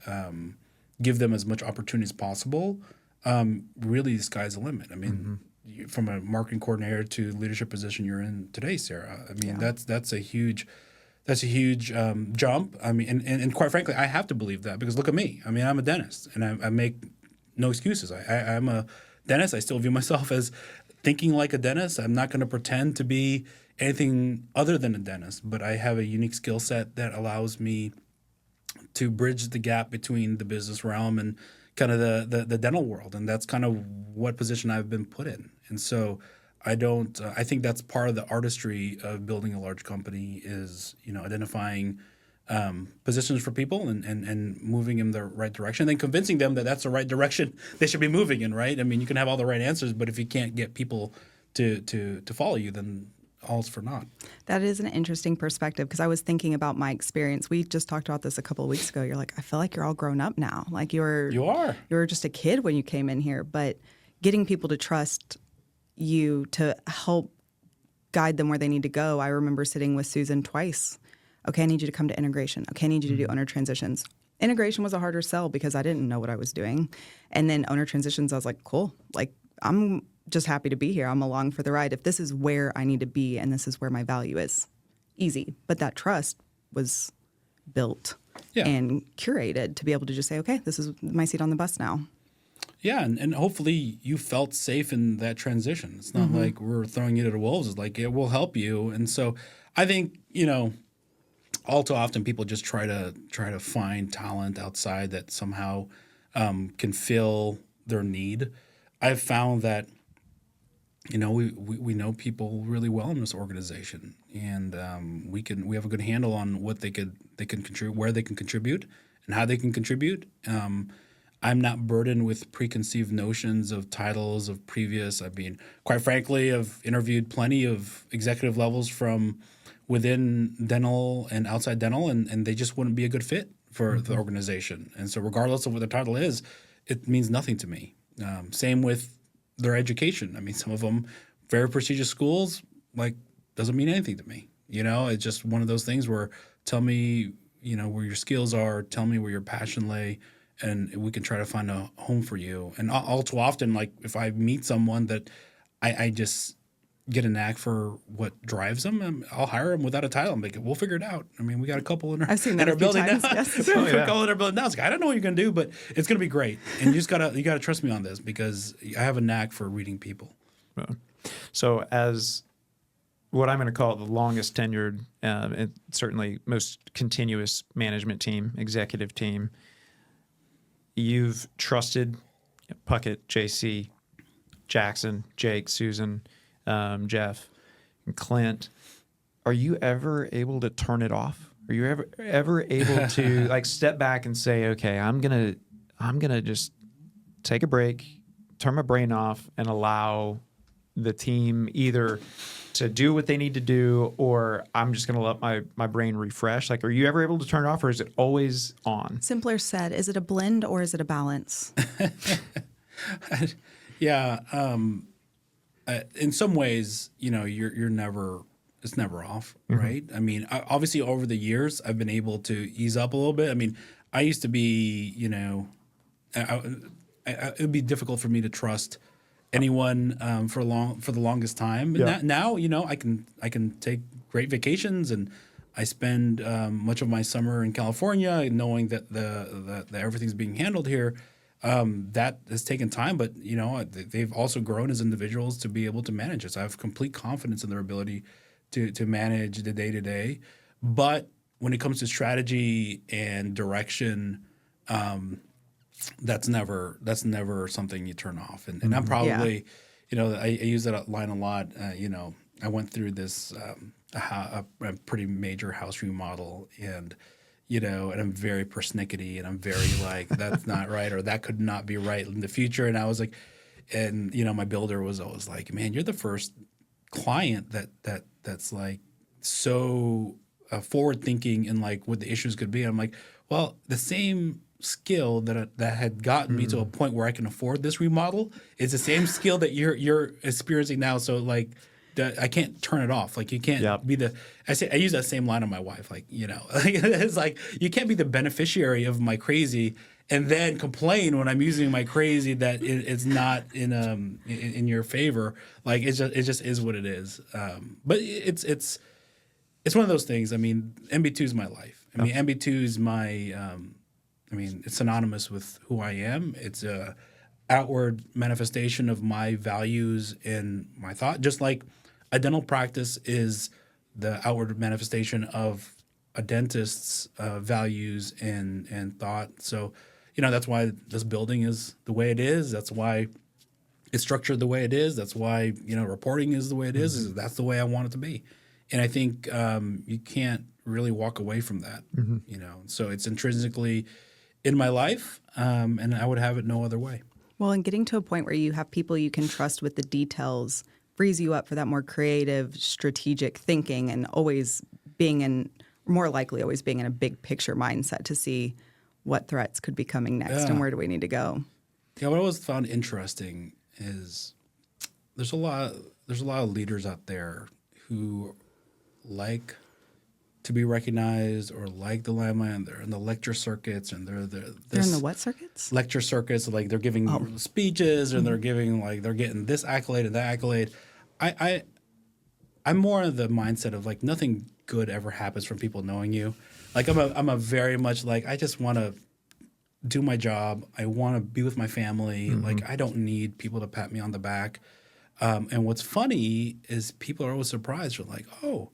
Speaker 3: give them as much opportunity as possible, really the sky's the limit. I mean, from a marketing coordinator to leadership position you're in today, Sarah. I mean, that's a huge jump. I mean, and quite frankly, I have to believe that, because look at me. I mean, I'm a dentist, and I make no excuses. I'm a dentist. I still view myself as thinking like a dentist. I'm not going to pretend to be anything other than a dentist, but I have a unique skill set that allows me to bridge the gap between the business realm and kind of the dental world. And that's kind of what position I've been put in. And so I think that's part of the artistry of building a large company is, identifying positions for people and moving in the right direction, and then convincing them that that's the right direction they should be moving in, right? I mean, you can have all the right answers, but if you can't get people to follow you, then all's for naught.
Speaker 1: That is an interesting perspective, because I was thinking about my experience. We just talked about this a couple of weeks ago. You're like, I feel like you're all grown up now. Like you are just a kid when you came in here, but getting people to trust you to help guide them where they need to go. I remember sitting with Susan twice. Okay, I need you to come to integration. Okay, I need you to do owner transitions. Integration was a harder sell because I didn't know what I was doing. And then owner transitions, I was like, cool. Like, I'm just happy to be here. I'm along for the ride. If this is where I need to be and this is where my value is, easy. But that trust was built and curated to be able to just say, okay, this is my seat on the bus now.
Speaker 3: Yeah, and hopefully you felt safe in that transition. It's not like we're throwing you to the wolves. It's like, we'll help you. And so I think, all too often people just try to find talent outside that somehow can fill their need. I've found that we know people really well in this organization, and we have a good handle on what they can contribute, where they can contribute, and how they can contribute. I'm not burdened with preconceived notions of titles of previous. I mean, quite frankly, I've interviewed plenty of executive levels from within dental and outside dental, and they just wouldn't be a good fit for the organization. And so regardless of what the title is, it means nothing to me. Same with their education. I mean, some of them very prestigious schools, like, doesn't mean anything to me. It's just one of those things where tell me, where your skills are, tell me where your passion lay, and we can try to find a home for you. And all too often, like if I meet someone that I just get a knack for what drives them, I'll hire them without a title. I'm like, we'll figure it out. I mean, we got a couple in our,
Speaker 1: I've seen that in our building now.
Speaker 3: Yes. We have a couple in our building now. It's like, I don't know what you're gonna do, but it's gonna be great. And you gotta trust me on this because I have a knack for reading people.
Speaker 2: So as what I'm going to call the longest tenured and certainly most continuous management team, executive team, you've trusted Puckett, JC, Jackson, Jake, Susan, Jeff, and Clint. Are you ever able to turn it off? Are you ever able to like step back and say, okay, I'm gonna just take a break, turn my brain off, and allow the team either to do what they need to do, or I'm just going to let my brain refresh? Like, are you ever able to turn it off, or is it always on?
Speaker 1: Simpler said, is it a blend or is it a balance?
Speaker 3: Yeah. In some ways, you're never, it's never off, right? I mean, obviously over the years, I've been able to ease up a little bit. I mean, I used to be, it would be difficult for me to trust anyone for the longest time. And now, I can take great vacations, and I spend much of my summer in California, knowing that that everything's being handled here. That has taken time, but they've also grown as individuals to be able to manage it. So I have complete confidence in their ability to manage the day to day. But when it comes to strategy and direction, that's never something you turn off. And I'm probably, I use that line a lot. I went through this a pretty major house remodel, and I'm very persnickety, and I'm very like, that's not right, or that could not be right in the future. And I was like, and my builder was always like, man, you're the first client that's like so forward thinking in like what the issues could be. I'm like, well, the same skill that had gotten me to a point where I can afford this remodel is the same skill that you're experiencing now. So like, I can't turn it off. Like, you can't be I use that same line on my wife. Like, it's like, you can't be the beneficiary of my crazy and then complain when I'm using my crazy that it's not in your favor. Like, it just is what it is. But it's one of those things. I mean, MB2 is my life. I mean, MB2 is my, it's synonymous with who I am. It's a outward manifestation of my values and my thought, just like a dental practice is the outward manifestation of a dentist's values and thought. So, that's why this building is the way it is. That's why it's structured the way it is. That's why, reporting is the way it is. That's the way I want it to be. And I think you can't really walk away from that, So it's intrinsically in my life, and I would have it no other way.
Speaker 1: Well, and getting to a point where you have people you can trust with the details frees you up for that more creative, strategic thinking, and always being in a big picture mindset to see what threats could be coming next and where do we need to go.
Speaker 3: Yeah, what I always found interesting is there's a lot of leaders out there who like to be recognized or like the limelight. They're in the lecture circuits, and they're
Speaker 1: in the what circuits?
Speaker 3: Lecture circuits, like they're giving speeches, and they're getting this accolade and that accolade. I'm more of the mindset of like, nothing good ever happens from people knowing you. Like, I'm a very much like, I just want to do my job. I want to be with my family. Like, I don't need people to pat me on the back. And what's funny is people are always surprised. They're like, oh,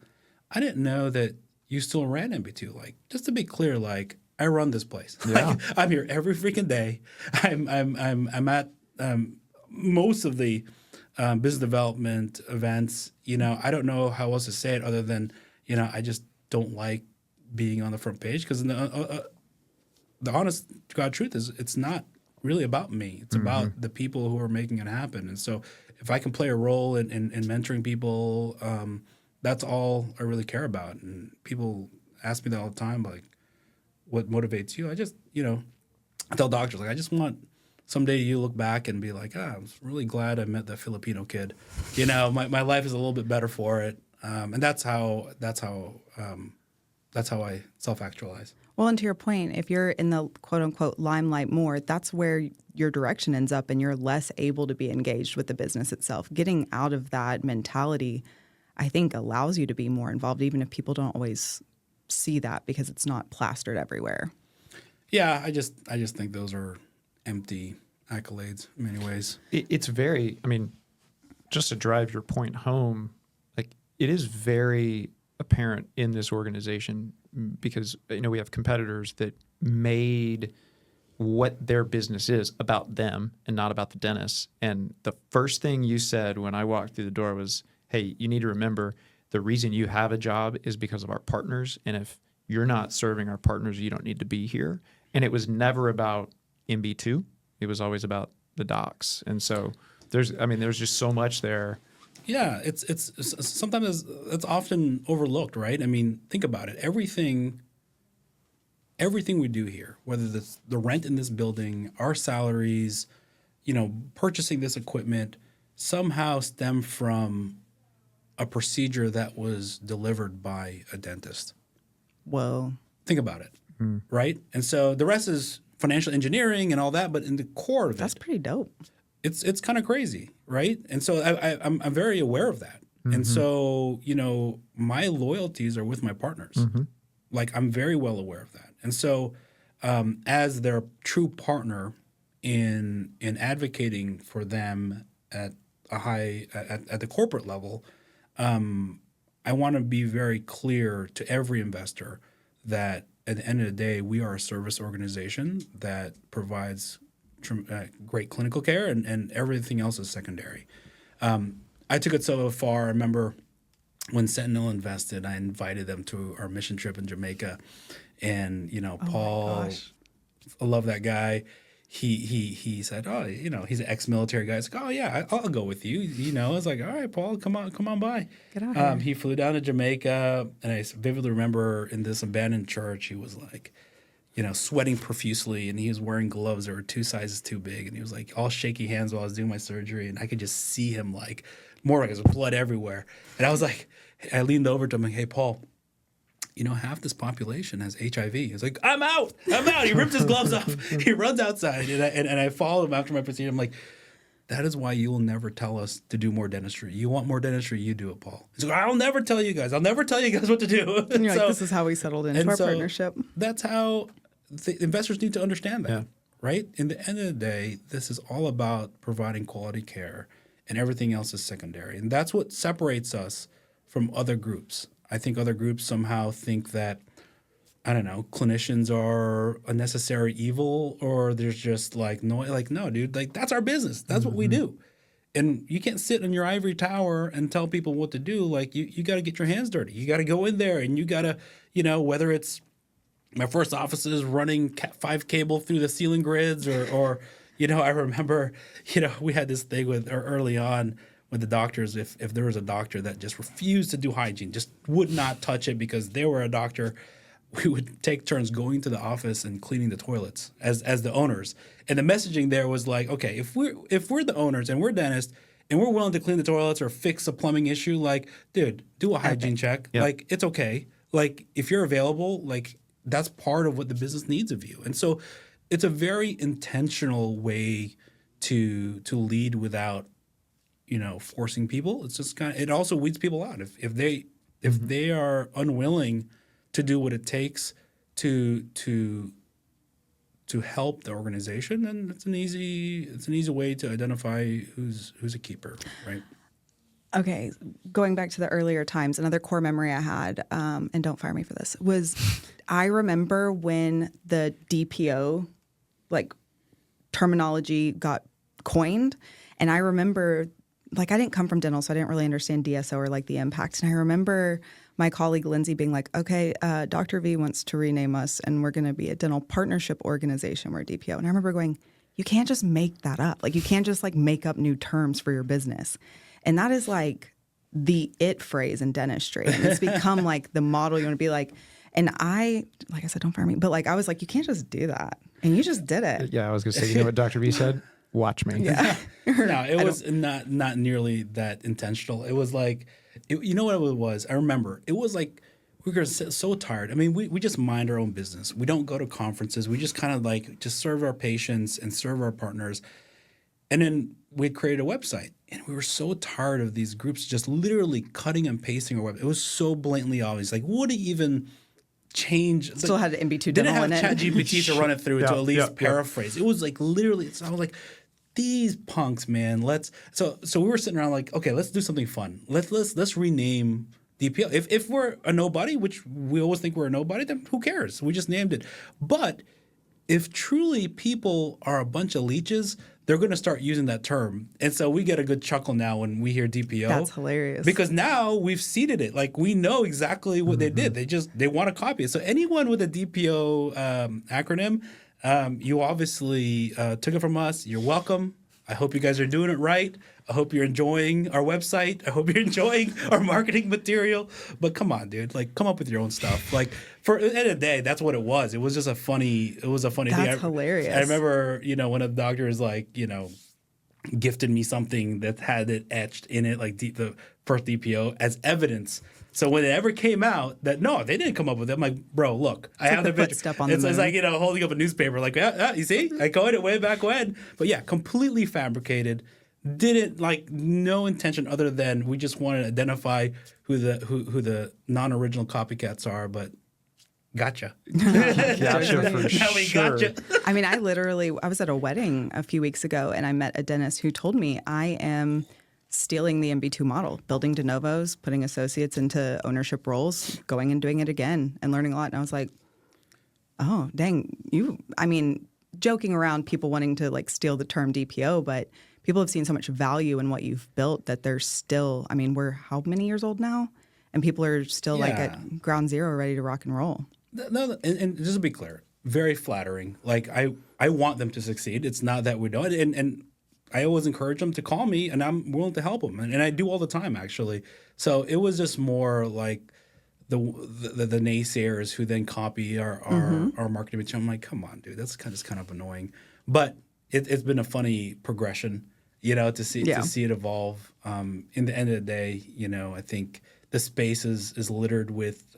Speaker 3: I didn't know that you still ran MB2. Like, just to be clear, like, I run this place.
Speaker 2: Yeah.
Speaker 3: Like, I'm here every freaking day. I'm at most of the business development events. I don't know how else to say it other than, I just don't like being on the front page because the honest to God truth is it's not really about me. It's about the people who are making it happen. And so if I can play a role in mentoring people, that's all I really care about. And people ask me that all the time, like, what motivates you? I just, I tell doctors, like, I just want someday you look back and be like, I was really glad I met that Filipino kid. My life is a little bit better for it. And that's how I self-actualize.
Speaker 1: Well, and to your point, if you're in the quote unquote limelight more, that's where your direction ends up and you're less able to be engaged with the business itself. Getting out of that mentality, I think, allows you to be more involved, even if people don't always see that because it's not plastered everywhere.
Speaker 3: Yeah, I just think those are empty accolades in many ways.
Speaker 2: It's very, just to drive your point home, like it is very apparent in this organization because we have competitors that made what their business is about them and not about the dentist. And the first thing you said when I walked through the door was, hey, you need to remember the reason you have a job is because of our partners. And if you're not serving our partners, you don't need to be here. And it was never about MB2. It was always about the docs. And so there's just so much there.
Speaker 3: Yeah, it's sometimes it's often overlooked, right? Think about it. Everything we do here, whether it's the rent in this building, our salaries, purchasing this equipment, somehow stem from a procedure that was delivered by a dentist.
Speaker 1: Whoa.
Speaker 3: Think about it, right? And so the rest is financial engineering and all that, but in the core of
Speaker 1: That's pretty dope.
Speaker 3: it's kind of crazy, right? And so I'm very aware of that. And so, my loyalties are with my partners. Like, I'm very well aware of that. And so as their true partner in advocating for them at the corporate level, I want to be very clear to every investor that at the end of the day, we are a service organization that provides great clinical care and everything else is secondary. I took it so far. I remember when Sentinel invested, I invited them to our mission trip in Jamaica. And, Paul, I love that guy. He said, oh, he's an ex-military guy. He's like, oh, yeah, I'll go with you. I was like, all right, Paul, come on by.
Speaker 1: Get out here.
Speaker 3: He flew down to Jamaica. And I vividly remember in this abandoned church, he was like, sweating profusely. And he was wearing gloves that were 2 sizes too big. And he was like all shaky hands while I was doing my surgery. And I could just see him like more like there's blood everywhere. And I was like, I leaned over to him like, hey, Paul, half this population has HIV. He's like, I'm out. He rips his gloves off. He runs outside. And I followed him after my procedure. I'm like, that is why you will never tell us to do more dentistry. You want more dentistry, you do it, Paul. He's like, I'll never tell you guys. I'll never tell you guys what to do.
Speaker 1: And you're like, this is how we settled into our partnership.
Speaker 3: That's how the investors need to understand that, right? In the end of the day, this is all about providing quality care and everything else is secondary. And that's what separates us from other groups. I think other groups somehow think that, I don't know, clinicians are a necessary evil or there's just no, dude, like that's our business. That's what we do. And you can't sit in your ivory tower and tell people what to do. Like you got to get your hands dirty. You got to go in there and you got to, whether it's my first office is running Cat5 cable through the ceiling grids or I remember, we had this thing early on with the doctors, if there was a doctor that just refused to do hygiene, just would not touch it because they were a doctor, we would take turns going to the office and cleaning the toilets as the owners. And the messaging there was like, okay, if we're the owners and we're dentists and we're willing to clean the toilets or fix a plumbing issue, like, dude, do a hygiene check. Yep. Like, it's okay. Like, if you're available, like, that's part of what the business needs of you. And so it's a very intentional way to lead without, forcing people. It's just it also weeds people out. If they are unwilling to do what it takes to help the organization, then it's an easy way to identify who's a keeper, right?
Speaker 1: Okay, going back to the earlier times, another core memory I had, and don't fire me for this, was I remember when the DPO terminology got coined, and I remember I didn't come from dental, so I didn't really understand DSO or like the impact. And I remember my colleague Lindsay being like, okay, Dr. V wants to rename us and we're going to be a dental partnership organization. We're a DPO. And I remember going, you can't just make that up. Like, you can't just like make up new terms for your business. And that is like the it phrase in dentistry. And it's become like the model you want to be like. And I, like I said, don't fire me. But like, I was like, you can't just do that. And you just did it.
Speaker 2: Yeah, I was going to say, you know what Dr. V sasaid? Watch me.
Speaker 1: Yeah.
Speaker 3: No, it was not nearly that intentional. It was like, you know what it was? I remember. It was like, we were so tired. I mean, we just mind our own business. We don't go to conferences. We just kind of like just serve our patients and serve our partners. And then we created a website. And we were so tired of these groups just literally cutting and pasting our website. It was so blatantly obvious. Like, would it even change?
Speaker 1: Still had an MB2
Speaker 3: Dental
Speaker 1: Dental in
Speaker 3: didn't
Speaker 1: it.
Speaker 3: have ChatGPT to run it through to at least paraphrase. It was like literally, I was like, these punks, man. So we were sitting around like, okay, let's do something fun. Let's rename DPO. If we're a nobody, which we always think we're a nobody, then who cares? We just named it. But if truly people are a bunch of leeches, they're going to start using that term. And so we get a good chuckle now when we hear DPO.
Speaker 1: That's hilarious.
Speaker 3: Because now we've seeded it. Like, we know exactly what they did. They want to copy it. So anyone with a DPO acronym, you obviously took it from us. You're welcome. I hope you guys are doing it right. I hope you're enjoying our website. I hope you're enjoying our marketing material. But come on, dude. Like, come up with your own stuff. Like, for at the end of the day, that's what it was. It was just a funny thing.
Speaker 1: That's hilarious.
Speaker 3: I remember, one of the doctors, like, gifted me something that had it etched in it, like the first DPO, as evidence. So when it ever came out that, no, they didn't come up with it, I'm like, bro, look, I have the picture. It's like, holding up a newspaper, like, you see? I coined it way back when. But yeah, completely fabricated. Didn't, like, no intention other than we just wanted to identify who the non-original copycats are, but gotcha.
Speaker 2: Gotcha for
Speaker 3: Now we
Speaker 2: sure.
Speaker 3: gotcha.
Speaker 1: I mean, I was at a wedding a few weeks ago and I met a dentist who told me I am stealing the MB2 model, building de novos, putting associates into ownership roles, going and doing it again and learning a lot. And I was like, oh, dang, joking around, people wanting to like steal the term DPO, but people have seen so much value in what you've built that they're still, we're how many years old now? And people are still like at ground zero, ready to rock and roll.
Speaker 3: No, and just to be clear, very flattering. Like, I want them to succeed. It's not that we don't. And I always encourage them to call me, and I'm willing to help them. And I do all the time, actually. So it was just more like the naysayers who then copy our marketing material. I'm like, come on, dude, that's kind of annoying. But it's been a funny progression, to see it evolve. In the end of the day, I think the space is littered with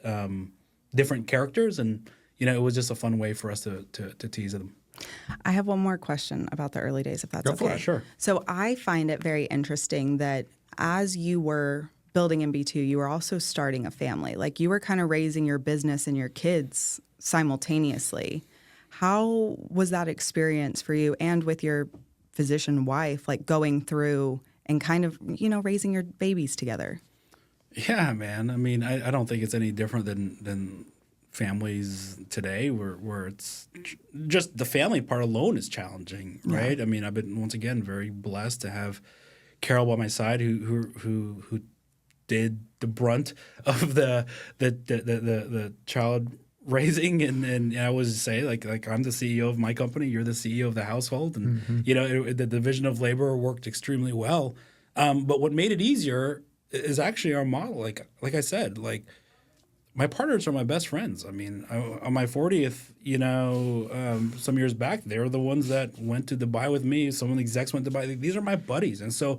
Speaker 3: different characters, and it was just a fun way for us to tease them.
Speaker 1: I have one more question about the early days, if that's okay.
Speaker 3: Go for it, sure.
Speaker 1: So I find it very interesting that as you were building MB2, you were also starting a family. Like, you were kind of raising your business and your kids simultaneously. How was that experience for you and with your physician wife, like going through and kind of, raising your babies together?
Speaker 3: Yeah, man. I don't think it's any different than families today where it's just the family part alone is challenging, right? Yeah. I've been, once again, very blessed to have Carol by my side who did the brunt of the child raising, and I always say like I'm the CEO of my company, you're the CEO of the household, and the division of labor worked extremely well. But what made it easier is actually our model. Like I said, like, my partners are my best friends. On my 40th, some years back, they were the ones that went to Dubai with me. Some of the execs went to Dubai. These are my buddies, and so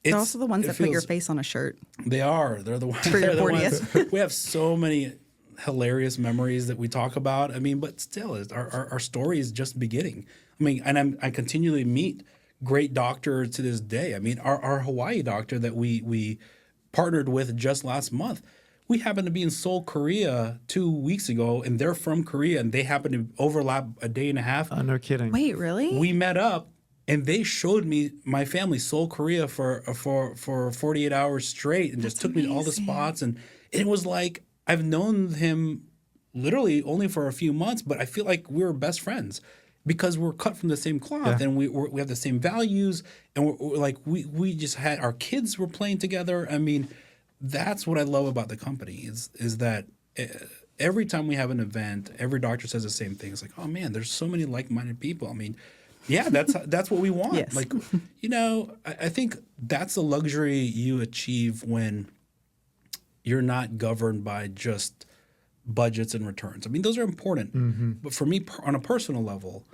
Speaker 1: they're also the ones that put your face on a shirt.
Speaker 3: They are. They're the ones.
Speaker 1: For your 40th.
Speaker 3: We have so many hilarious memories that we talk about. But still, our story is just beginning. And I continually meet great doctors to this day. Our Hawaii doctor that we partnered with just last month, we happened to be in Seoul, Korea 2 weeks ago, and they're from Korea, and they happened to overlap a day and a half.
Speaker 2: Oh, no kidding.
Speaker 1: Wait, really?
Speaker 3: We met up, and they showed me my family, Seoul, Korea, for 48 hours straight, and just took me to all the spots. And it was like, I've known him literally only for a few months, but I feel like we were best friends. because we're cut from the same cloth and we have the same values, and we're like we just had our kids were playing together. I mean, that's what I love about the company is that every time we have an event, every doctor says the same thing. It's like, oh man, there's so many like-minded people. I mean, yeah, that's what we want.
Speaker 1: Yes.
Speaker 3: Like, I think that's a luxury you achieve when you're not governed by just budgets and returns. I mean, those are important. But for me, on a personal level,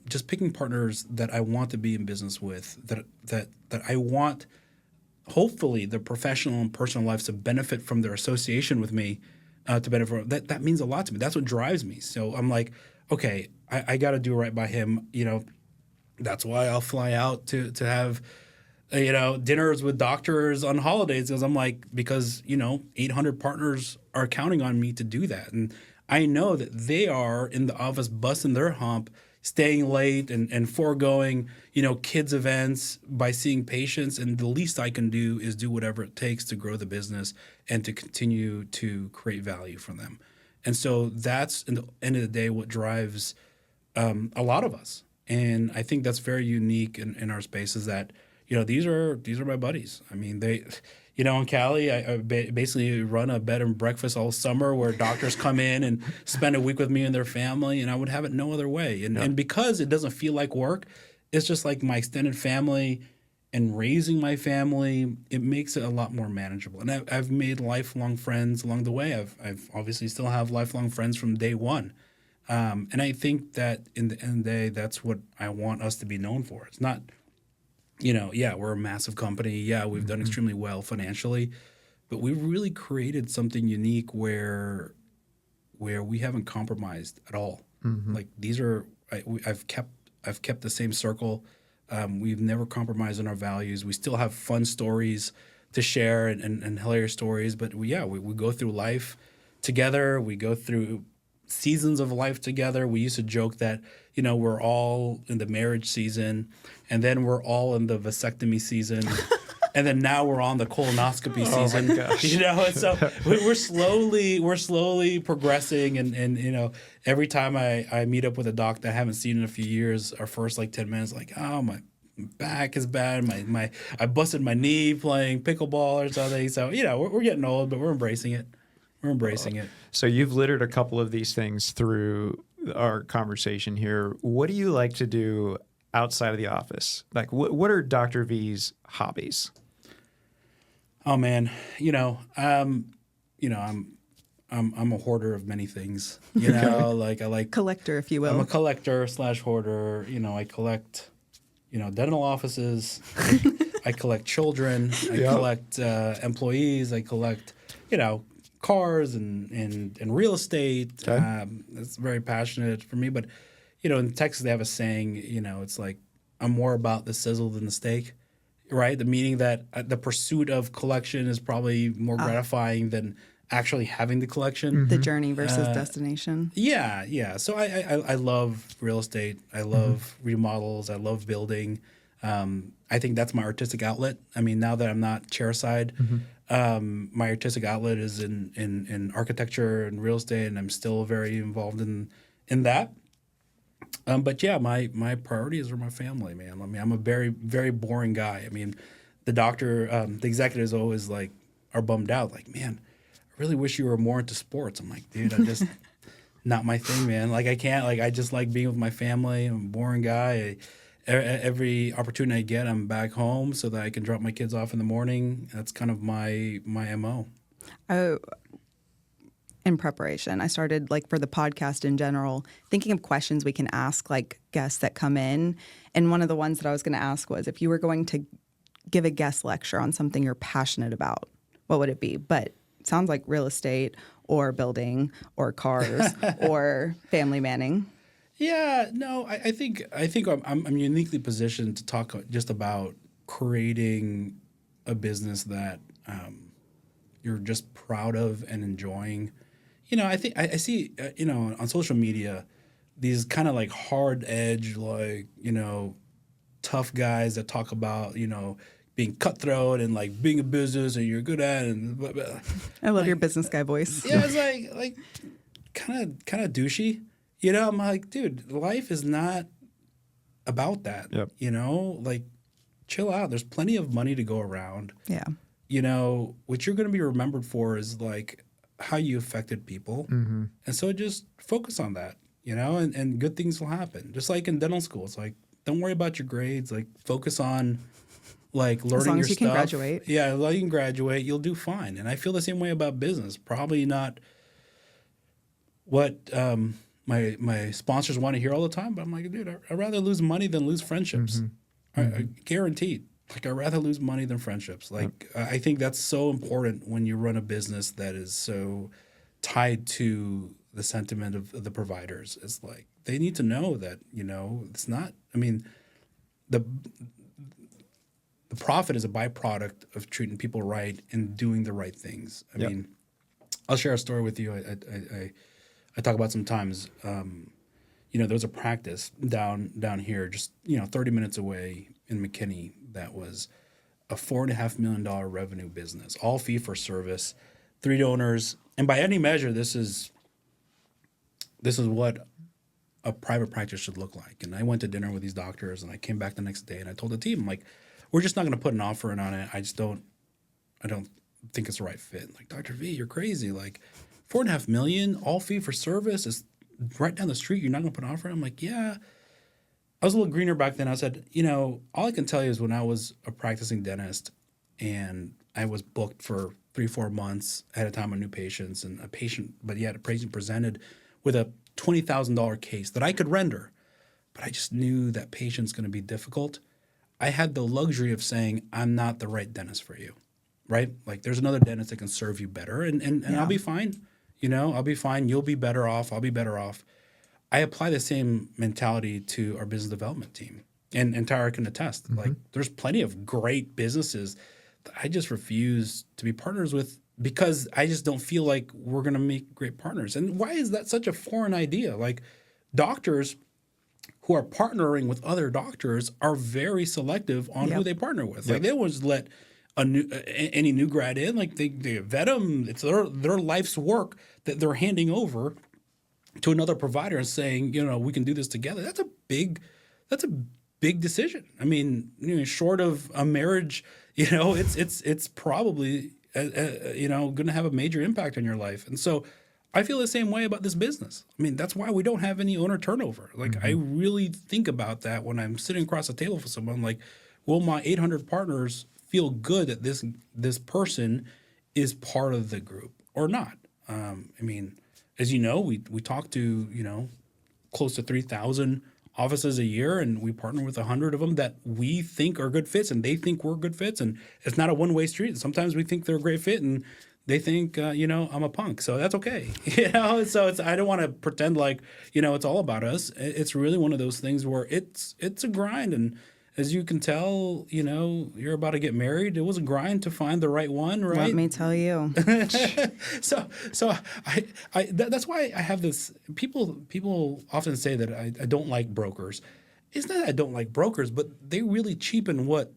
Speaker 3: just picking partners that I want to be in business with, that I want, hopefully, their professional and personal lives to benefit from their association with me, to benefit from, that means a lot to me. That's what drives me. So I'm like, okay, I got to do right by him. That's why I'll fly out to have dinners with doctors on holidays, because 800 partners are counting on me to do that. And I know that they are in the office busting their hump, staying late and foregoing, kids' events by seeing patients. And the least I can do is do whatever it takes to grow the business and to continue to create value for them. And so that's, in the end of the day, what drives a lot of us. And I think that's very unique in our space is that, these are my buddies. I mean, they, in Cali, I basically run a bed and breakfast all summer where doctors come in and spend a week with me and their family, and I would have it no other way. And because it doesn't feel like work, it's just like my extended family and raising my family, it makes it a lot more manageable. And I've made lifelong friends along the way. I've obviously still have lifelong friends from day one. And I think that in the end of the day, that's what I want us to be known for. It's not, we're a massive company. Yeah, we've done extremely well financially, but we've really created something unique where we haven't compromised at all. Like I've kept the same circle. We've never compromised on our values. We still have fun stories to share and hilarious stories, but we go through life together. We go through seasons of life together. We used to joke that, we're all in the marriage season, and then we're all in the vasectomy season, and then now we're on the colonoscopy season.
Speaker 2: Oh my gosh.
Speaker 3: And so we're slowly progressing, and every time I meet up with a doc that I haven't seen in a few years, our first 10 minutes, oh, my back is bad. I busted my knee playing pickleball or something. So we're getting old, but we're embracing it.
Speaker 2: So you've littered a couple of these things through our conversation here. What do you like to do outside of the office? Like, what are Dr. V's hobbies?
Speaker 3: Oh man, I'm a hoarder of many things. I like
Speaker 1: Collector, if you will.
Speaker 3: I'm a collector / hoarder. I collect, dental offices. I collect children. I collect employees. I collect, cars and real estate.
Speaker 2: Okay.
Speaker 3: It's very passionate for me. But, in Texas, they have a saying, it's like, I'm more about the sizzle than the steak, right? The meaning that the pursuit of collection is probably more gratifying than actually having the collection.
Speaker 1: The journey versus destination.
Speaker 3: Yeah. So I love real estate. I love remodels. I love building. I think that's my artistic outlet. I mean, now that I'm not chairside, my artistic outlet is in architecture and real estate, and I'm still very involved in that. But yeah, my priorities are my family, man. I mean, I'm a very, very boring guy. I mean, the executives always are bummed out. Like, man, I really wish you were more into sports. I'm like, dude, I'm just not my thing, man. I can't. I just like being with my family. I'm a boring guy. Every opportunity I get, I'm back home so that I can drop my kids off in the morning. That's kind of my MO.
Speaker 1: Oh, in preparation, I started for the podcast in general, thinking of questions we can ask guests that come in. And one of the ones that I was going to ask was, if you were going to give a guest lecture on something you're passionate about, what would it be? But it sounds like real estate or building or cars or family manning.
Speaker 3: Yeah, no, I think I'm uniquely positioned to talk just about creating a business that you're just proud of and enjoying. I think I see on social media these kind of hard edge tough guys that talk about being cutthroat and being a business and you're good at it and blah, blah.
Speaker 1: I love your business guy voice.
Speaker 3: Yeah, it's kind of douchey. You know, I'm like, dude, life is not about that.
Speaker 2: Yep.
Speaker 3: You know, like, chill out. There's plenty of money to go around.
Speaker 1: Yeah.
Speaker 3: You know, what you're going to be remembered for is like how you affected people.
Speaker 2: Mm-hmm.
Speaker 3: And so just focus on that, you know, and good things will happen. Just like in dental school, it's like, don't worry about your grades. Like, focus on like learning
Speaker 1: As long
Speaker 3: your
Speaker 1: as you
Speaker 3: stuff.
Speaker 1: can graduate.
Speaker 3: Yeah, as long as you can graduate, you'll do fine. And I feel the same way about business. Probably not what my sponsors want to hear all the time, but I'm like, dude, I'd rather lose money than lose friendships. I guaranteed. Like, I'd rather lose money than friendships. Like, I think that's so important when you run a business that is so tied to the sentiment of the providers. It's like, they need to know that, you know, it's not, I mean, the profit is a byproduct of treating people right and doing the right things. I mean, I'll share a story with you. I talk about sometimes, you know, there was a practice down here, just, you know, 30 minutes away in McKinney, that was a $4.5 million revenue business, all fee for service, 3 donors. And by any measure, this is what a private practice should look like. And I went to dinner with these doctors, and I came back the next day, and I told the team, like, we're just not going to put an offer in on it. I don't think it's the right fit. Like, Dr. V, you're crazy. Like, $4.5 million, all fee for service is right down the street. You're not going to put an offer in? I'm like, yeah. I was a little greener back then. I said, you know, all I can tell you is when I was a practicing dentist and I was booked for 3-4 months at a time on new patients, and a patient presented with a $20,000 case that I could render, but I just knew that patient's going to be difficult. I had the luxury of saying, I'm not the right dentist for you, right? Like, there's another dentist that can serve you better, and I'll be fine. You know, I'll be fine. You'll be better off. I'll be better off. I apply the same mentality to our business development team, and Tyra can attest. Like, there's plenty of great businesses that I just refuse to be partners with because I just don't feel like we're going to make great partners. And why is that such a foreign idea? Like, doctors who are partnering with other doctors are very selective on who they partner with. Like, they don't just let any new grad in. Like, they vet them. It's their life's work that they're handing over to another provider and saying, you know, we can do this together. That's a big decision. I mean, you know, short of a marriage, you know, it's probably you know, going to have a major impact on your life. And so I feel the same way about this business. I mean, that's why we don't have any owner turnover. Like, I really think about that when I'm sitting across the table from someone. Like, will my 800 partners feel good that this person is part of the group or not? I mean, as you know, we talk to, you know, close to 3,000 offices a year, and we partner with 100 of them that we think are good fits, and they think we're good fits, and it's not a one-way street. Sometimes we think they're a great fit, and they think, you know, I'm a punk, so that's okay. You know, so I don't want to pretend like, you know, it's all about us. It's really one of those things where it's a grind, and as you can tell, you know, you're about to get married. It was a grind to find the right one, right?
Speaker 1: Let me tell you.
Speaker 3: So that's why I have this. People often say that I don't like brokers. It's not that I don't like brokers, but they really cheapen what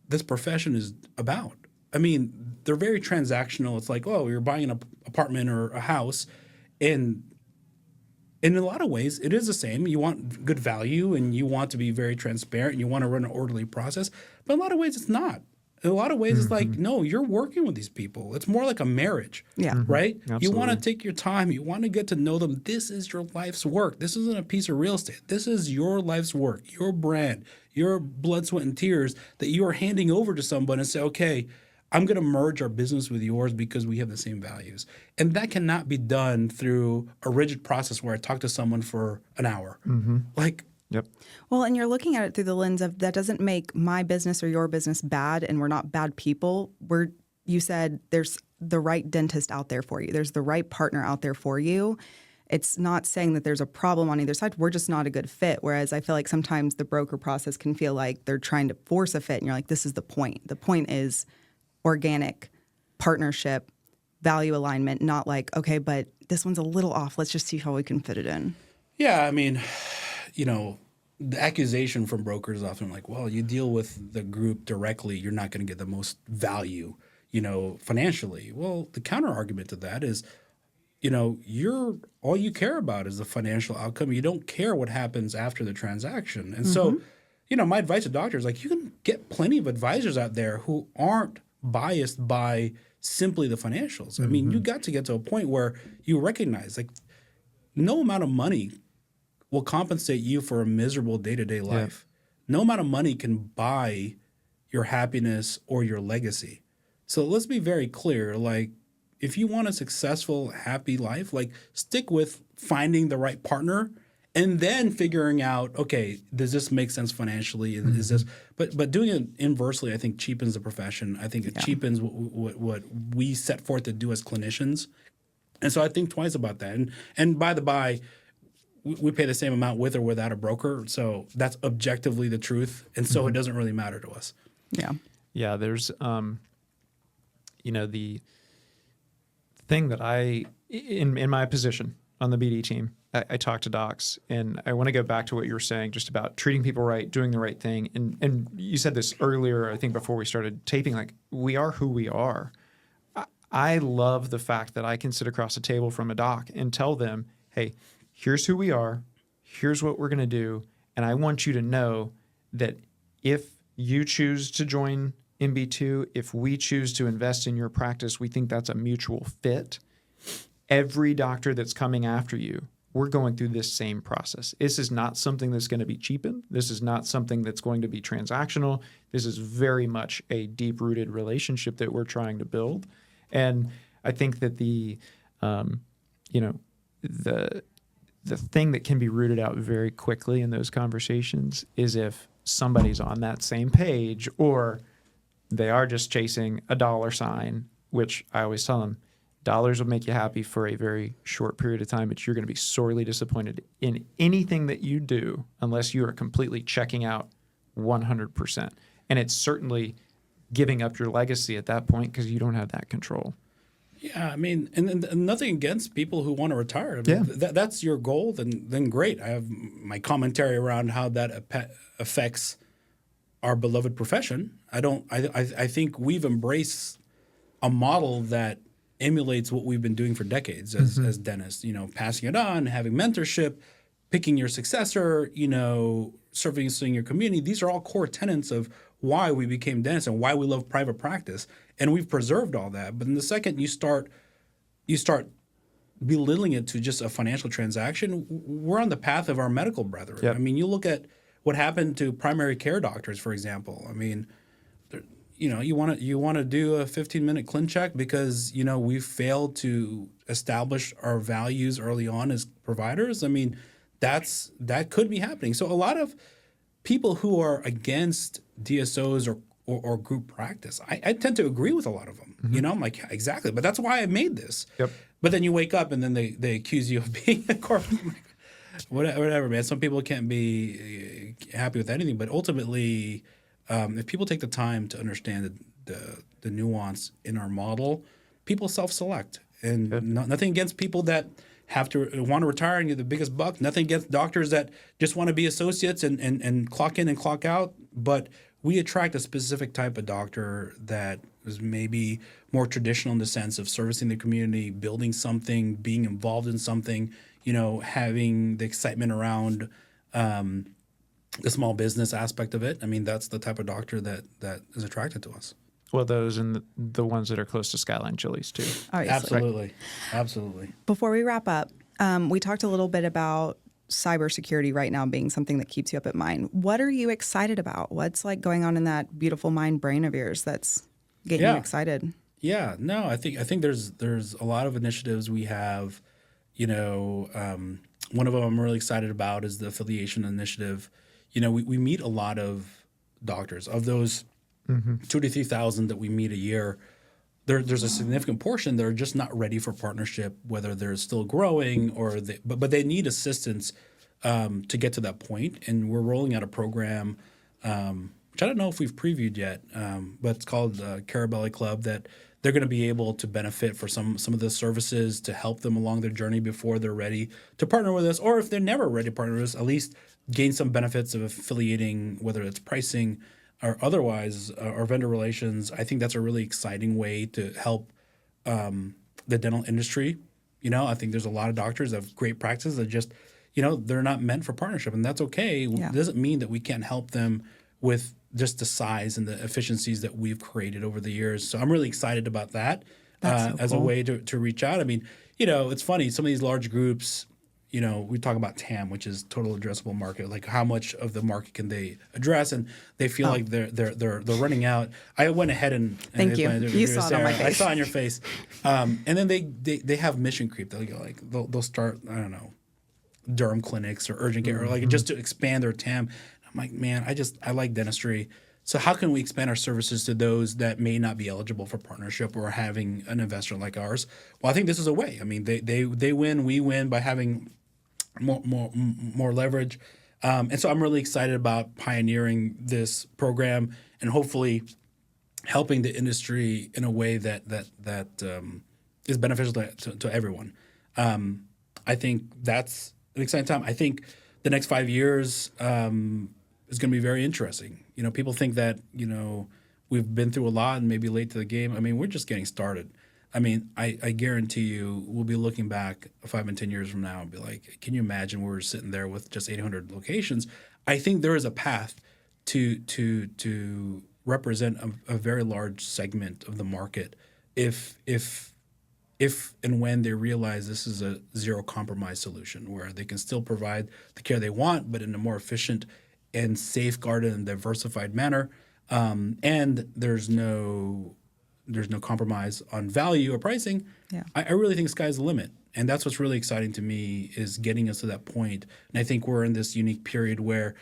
Speaker 3: this profession is about. I mean, they're very transactional. It's like, oh, you're buying an apartment or a house, and in a lot of ways, it is the same. You want good value, and you want to be very transparent, and you want to run an orderly process. But in a lot of ways, it's not. In a lot of ways, it's like, no, you're working with these people. It's more like a marriage, right?
Speaker 2: Absolutely.
Speaker 3: You want to take your time. You want to get to know them. This is your life's work. This isn't a piece of real estate. This is your life's work, your brand, your blood, sweat, and tears that you are handing over to someone and say, okay, I'm going to merge our business with yours because we have the same values. And that cannot be done through a rigid process where I talk to someone for an hour. Like,
Speaker 1: Well, and you're looking at it through the lens of that doesn't make my business or your business bad, and we're not bad people. You said there's the right dentist out there for you. There's the right partner out there for you. It's not saying that there's a problem on either side. We're just not a good fit. Whereas I feel like sometimes the broker process can feel like they're trying to force a fit, and you're like, this is the point. The point is organic partnership, value alignment, not like, okay, but this one's a little off. Let's just see how we can fit it in.
Speaker 3: yeah, I mean, you know, the accusation from brokers is often like, well, you deal with the group directly, you're not going to get the most value, you know, financially. Well, the counter argument to that is, you're all you care about is the financial outcome. You don't care what happens after the transaction. And so, my advice to doctors, like, you can get plenty of advisors out there who aren't biased by simply the financials. I mean, you got to get to a point where you recognize, like, no amount of money will compensate you for a miserable day-to-day life. No amount of money can buy your happiness or your legacy. So let's be very clear. Like, if you want a successful, happy life, like, stick with finding the right partner and then figuring out, okay, does this make sense financially? Is this? But doing it inversely, I think, cheapens the profession. I think it cheapens what we set forth to do as clinicians. And so I think twice about that. And by the by, we pay the same amount with or without a broker. So that's objectively the truth. And so it doesn't really matter to us.
Speaker 1: Yeah.
Speaker 2: Yeah, there's, the thing that in my position on the BD team, I talk to docs, and I want to go back to what you were saying just about treating people right, doing the right thing. And you said this earlier, I think before we started taping, like, we are who we are. I love the fact that I can sit across the table from a doc and tell them, hey, here's who we are, here's what we're going to do, and I want you to know that if you choose to join MB2, if we choose to invest in your practice, we think that's a mutual fit. Every doctor that's coming after you, we're going through this same process. This is not something that's going to be cheapened. This is not something that's going to be transactional. This is very much a deep-rooted relationship that we're trying to build. And I think that the thing that can be rooted out very quickly in those conversations is if somebody's on that same page, or they are just chasing a dollar sign, which I always tell them, dollars will make you happy for a very short period of time, but you're going to be sorely disappointed in anything that you do unless you are completely checking out 100%. And it's certainly giving up your legacy at that point because you don't have that control.
Speaker 3: Yeah, I mean, and nothing against people who want to retire. I mean, that's your goal, then great. I have my commentary around how that affects our beloved profession. I think we've embraced a model that emulates what we've been doing for decades as dentists. Passing it on, having mentorship, picking your successor, servicing your community. These are all core tenets of why we became dentists and why we love private practice. And we've preserved all that. But in the second you start belittling it to just a financial transaction, we're on the path of our medical brethren.
Speaker 2: Yep.
Speaker 3: I mean, you look at what happened to primary care doctors, for example. I mean, you want to do a 15-minute clin check because we failed to establish our values early on as providers. I mean, that could be happening. So a lot of people who are against DSOs or group practice, I tend to agree with a lot of them. I'm like, yeah, exactly. But that's why I made this.
Speaker 2: Yep.
Speaker 3: But then you wake up and then they accuse you of being a corporate. Whatever, man. Some people can't be happy with anything. But ultimately, if people take the time to understand the nuance in our model, people self-select. And nothing against people that have to want to retire and get the biggest buck. Nothing against doctors that just want to be associates and clock in and clock out. But we attract a specific type of doctor that is maybe more traditional in the sense of servicing the community, building something, being involved in something, having the excitement around the small business aspect of it. I mean, that's the type of doctor that is attracted to us.
Speaker 2: Well, those and the ones that are close to Skyline Chili's too.
Speaker 3: Absolutely. Absolutely.
Speaker 1: Before we wrap up, we talked a little bit about cybersecurity right now being something that keeps you up at mind. What are you excited about? What's like going on in that beautiful mind brain of yours that's getting you excited? Yeah,
Speaker 3: no, I think there's a lot of initiatives we have. One of them I'm really excited about is the affiliation initiative. We meet a lot of doctors. Of those 2,000 to 3,000 that we meet a year, there's a significant portion that are just not ready for partnership, whether they're still growing or but they need assistance to get to that point. And we're rolling out a program, which I don't know if we've previewed yet, but it's called Carabelli Club, that they're going to be able to benefit for some of the services to help them along their journey before they're ready to partner with us, or if they're never ready to partner with us, at least gain some benefits of affiliating, whether it's pricing or otherwise, or vendor relations. I think that's a really exciting way to help the dental industry, I think there's a lot of doctors that have great practices that just, they're not meant for partnership, and that's okay.
Speaker 1: Yeah.
Speaker 3: It doesn't mean that we can't help them with just the size and the efficiencies that we've created over the years. So I'm really excited about that as a way to reach out. I mean, it's funny. Some of these large groups, we talk about TAM, which is total addressable market. Like how much of the market can they address? And they feel like they're running out. I went ahead and
Speaker 1: Thank you. You saw it on my face.
Speaker 3: I saw it on your face. And then they have mission creep. They'll start, I don't know, derm clinics or urgent care, or like just to expand their TAM. I'm like, man, I like dentistry. So how can we expand our services to those that may not be eligible for partnership or having an investor like ours? Well, I think this is a way. I mean, they win, we win by having more leverage. And so I'm really excited about pioneering this program and hopefully helping the industry in a way that is beneficial to everyone. I think that's an exciting time. I think the next 5 years is going to be very interesting. People think that, we've been through a lot and maybe late to the game. I mean, we're just getting started. I mean, I guarantee you we'll be looking back 5 and 10 years from now and be like, can you imagine we were sitting there with just 800 locations? I think there is a path to represent a very large segment of the market if and when they realize this is a zero compromise solution where they can still provide the care they want, but in a more efficient and safeguarded and diversified manner. And there's no compromise on value or pricing.
Speaker 1: Yeah.
Speaker 3: I really think sky's the limit. And that's what's really exciting to me is getting us to that point. And I think we're in this unique period where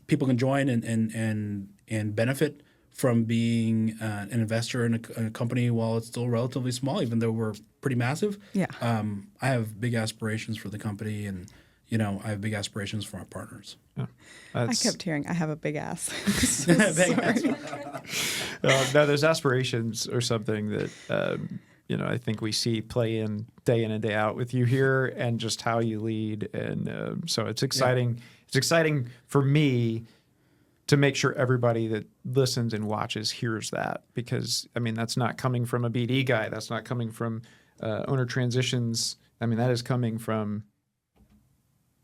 Speaker 3: people can join and benefit from being an investor in a company while it's still relatively small, even though we're pretty massive.
Speaker 1: Yeah.
Speaker 3: I have big aspirations for the company, and I have big aspirations for our partners.
Speaker 2: Yeah.
Speaker 1: I kept hearing, I have a big ass.
Speaker 2: No, those aspirations are something that I think we see play in and day out with you here, and just how you lead, and so it's exciting. Yeah. It's exciting for me to make sure everybody that listens and watches hears that, because I mean that's not coming from a BD guy. That's not coming from owner transitions. I mean that is coming from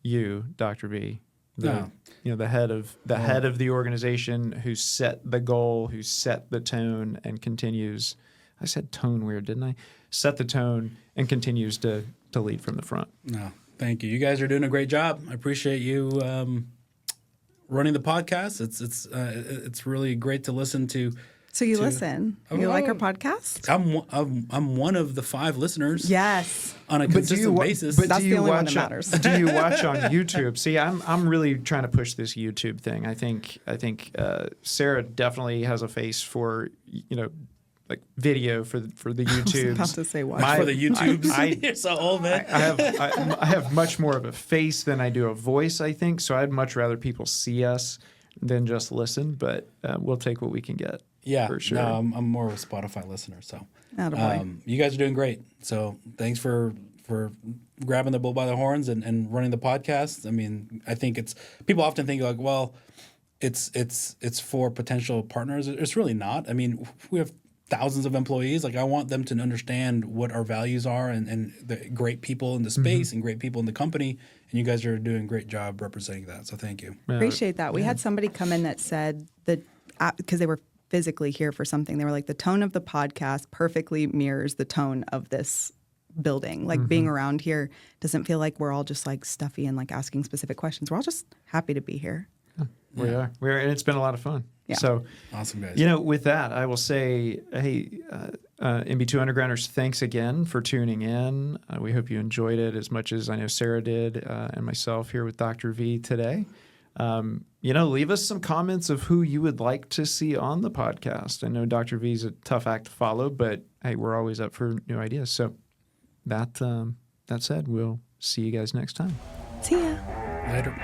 Speaker 2: you, Dr. V. The head of the organization, who set the goal, who set the tone, and continues. I said tone weird, didn't I? Set the tone and continues to lead from the front.
Speaker 3: No, thank you. You guys are doing a great job. I appreciate you running the podcast. It's really great to listen to.
Speaker 1: So you listen? You like our podcast?
Speaker 3: I'm one of the 5 listeners.
Speaker 1: Yes.
Speaker 3: On a consistent basis.
Speaker 1: But that's the only one that matters.
Speaker 2: Do you watch on YouTube? See, I'm really trying to push this YouTube thing. I think Sarah definitely has a face for like video for the YouTubes.
Speaker 1: I was about to say what?
Speaker 3: For the YouTubes. You're so old, man.
Speaker 2: I have much more of a face than I do a voice, I think. So I'd much rather people see us than just listen. But we'll take what we can get.
Speaker 3: Yeah,
Speaker 2: for sure.
Speaker 3: No, I'm more of a Spotify listener. So
Speaker 1: you
Speaker 3: guys are doing great. So thanks for grabbing the bull by the horns and running the podcast. I mean, I think people often think like, well, it's for potential partners. It's really not. I mean, we have thousands of employees. Like I want them to understand what our values are and the great people in the space and great people in the company. And you guys are doing a great job representing that. So thank you.
Speaker 1: Appreciate that. We had somebody come in that said that because they were physically here for something, they were like, the tone of the podcast perfectly mirrors the tone of this building. Like being around here doesn't feel like we're all just like stuffy and like asking specific questions. We're all just happy to be here.
Speaker 2: We are, and it's been a lot of fun.
Speaker 1: Yeah.
Speaker 2: So
Speaker 3: awesome, guys.
Speaker 2: With that, I will say, hey, MB2 Undergrounders, thanks again for tuning in. We hope you enjoyed it as much as I know Sarah did, and myself here with Dr. V today. Leave us some comments of who you would like to see on the podcast. I know Dr. V is a tough act to follow, but hey, we're always up for new ideas. So that said, we'll see you guys next time.
Speaker 1: See ya.
Speaker 3: Later.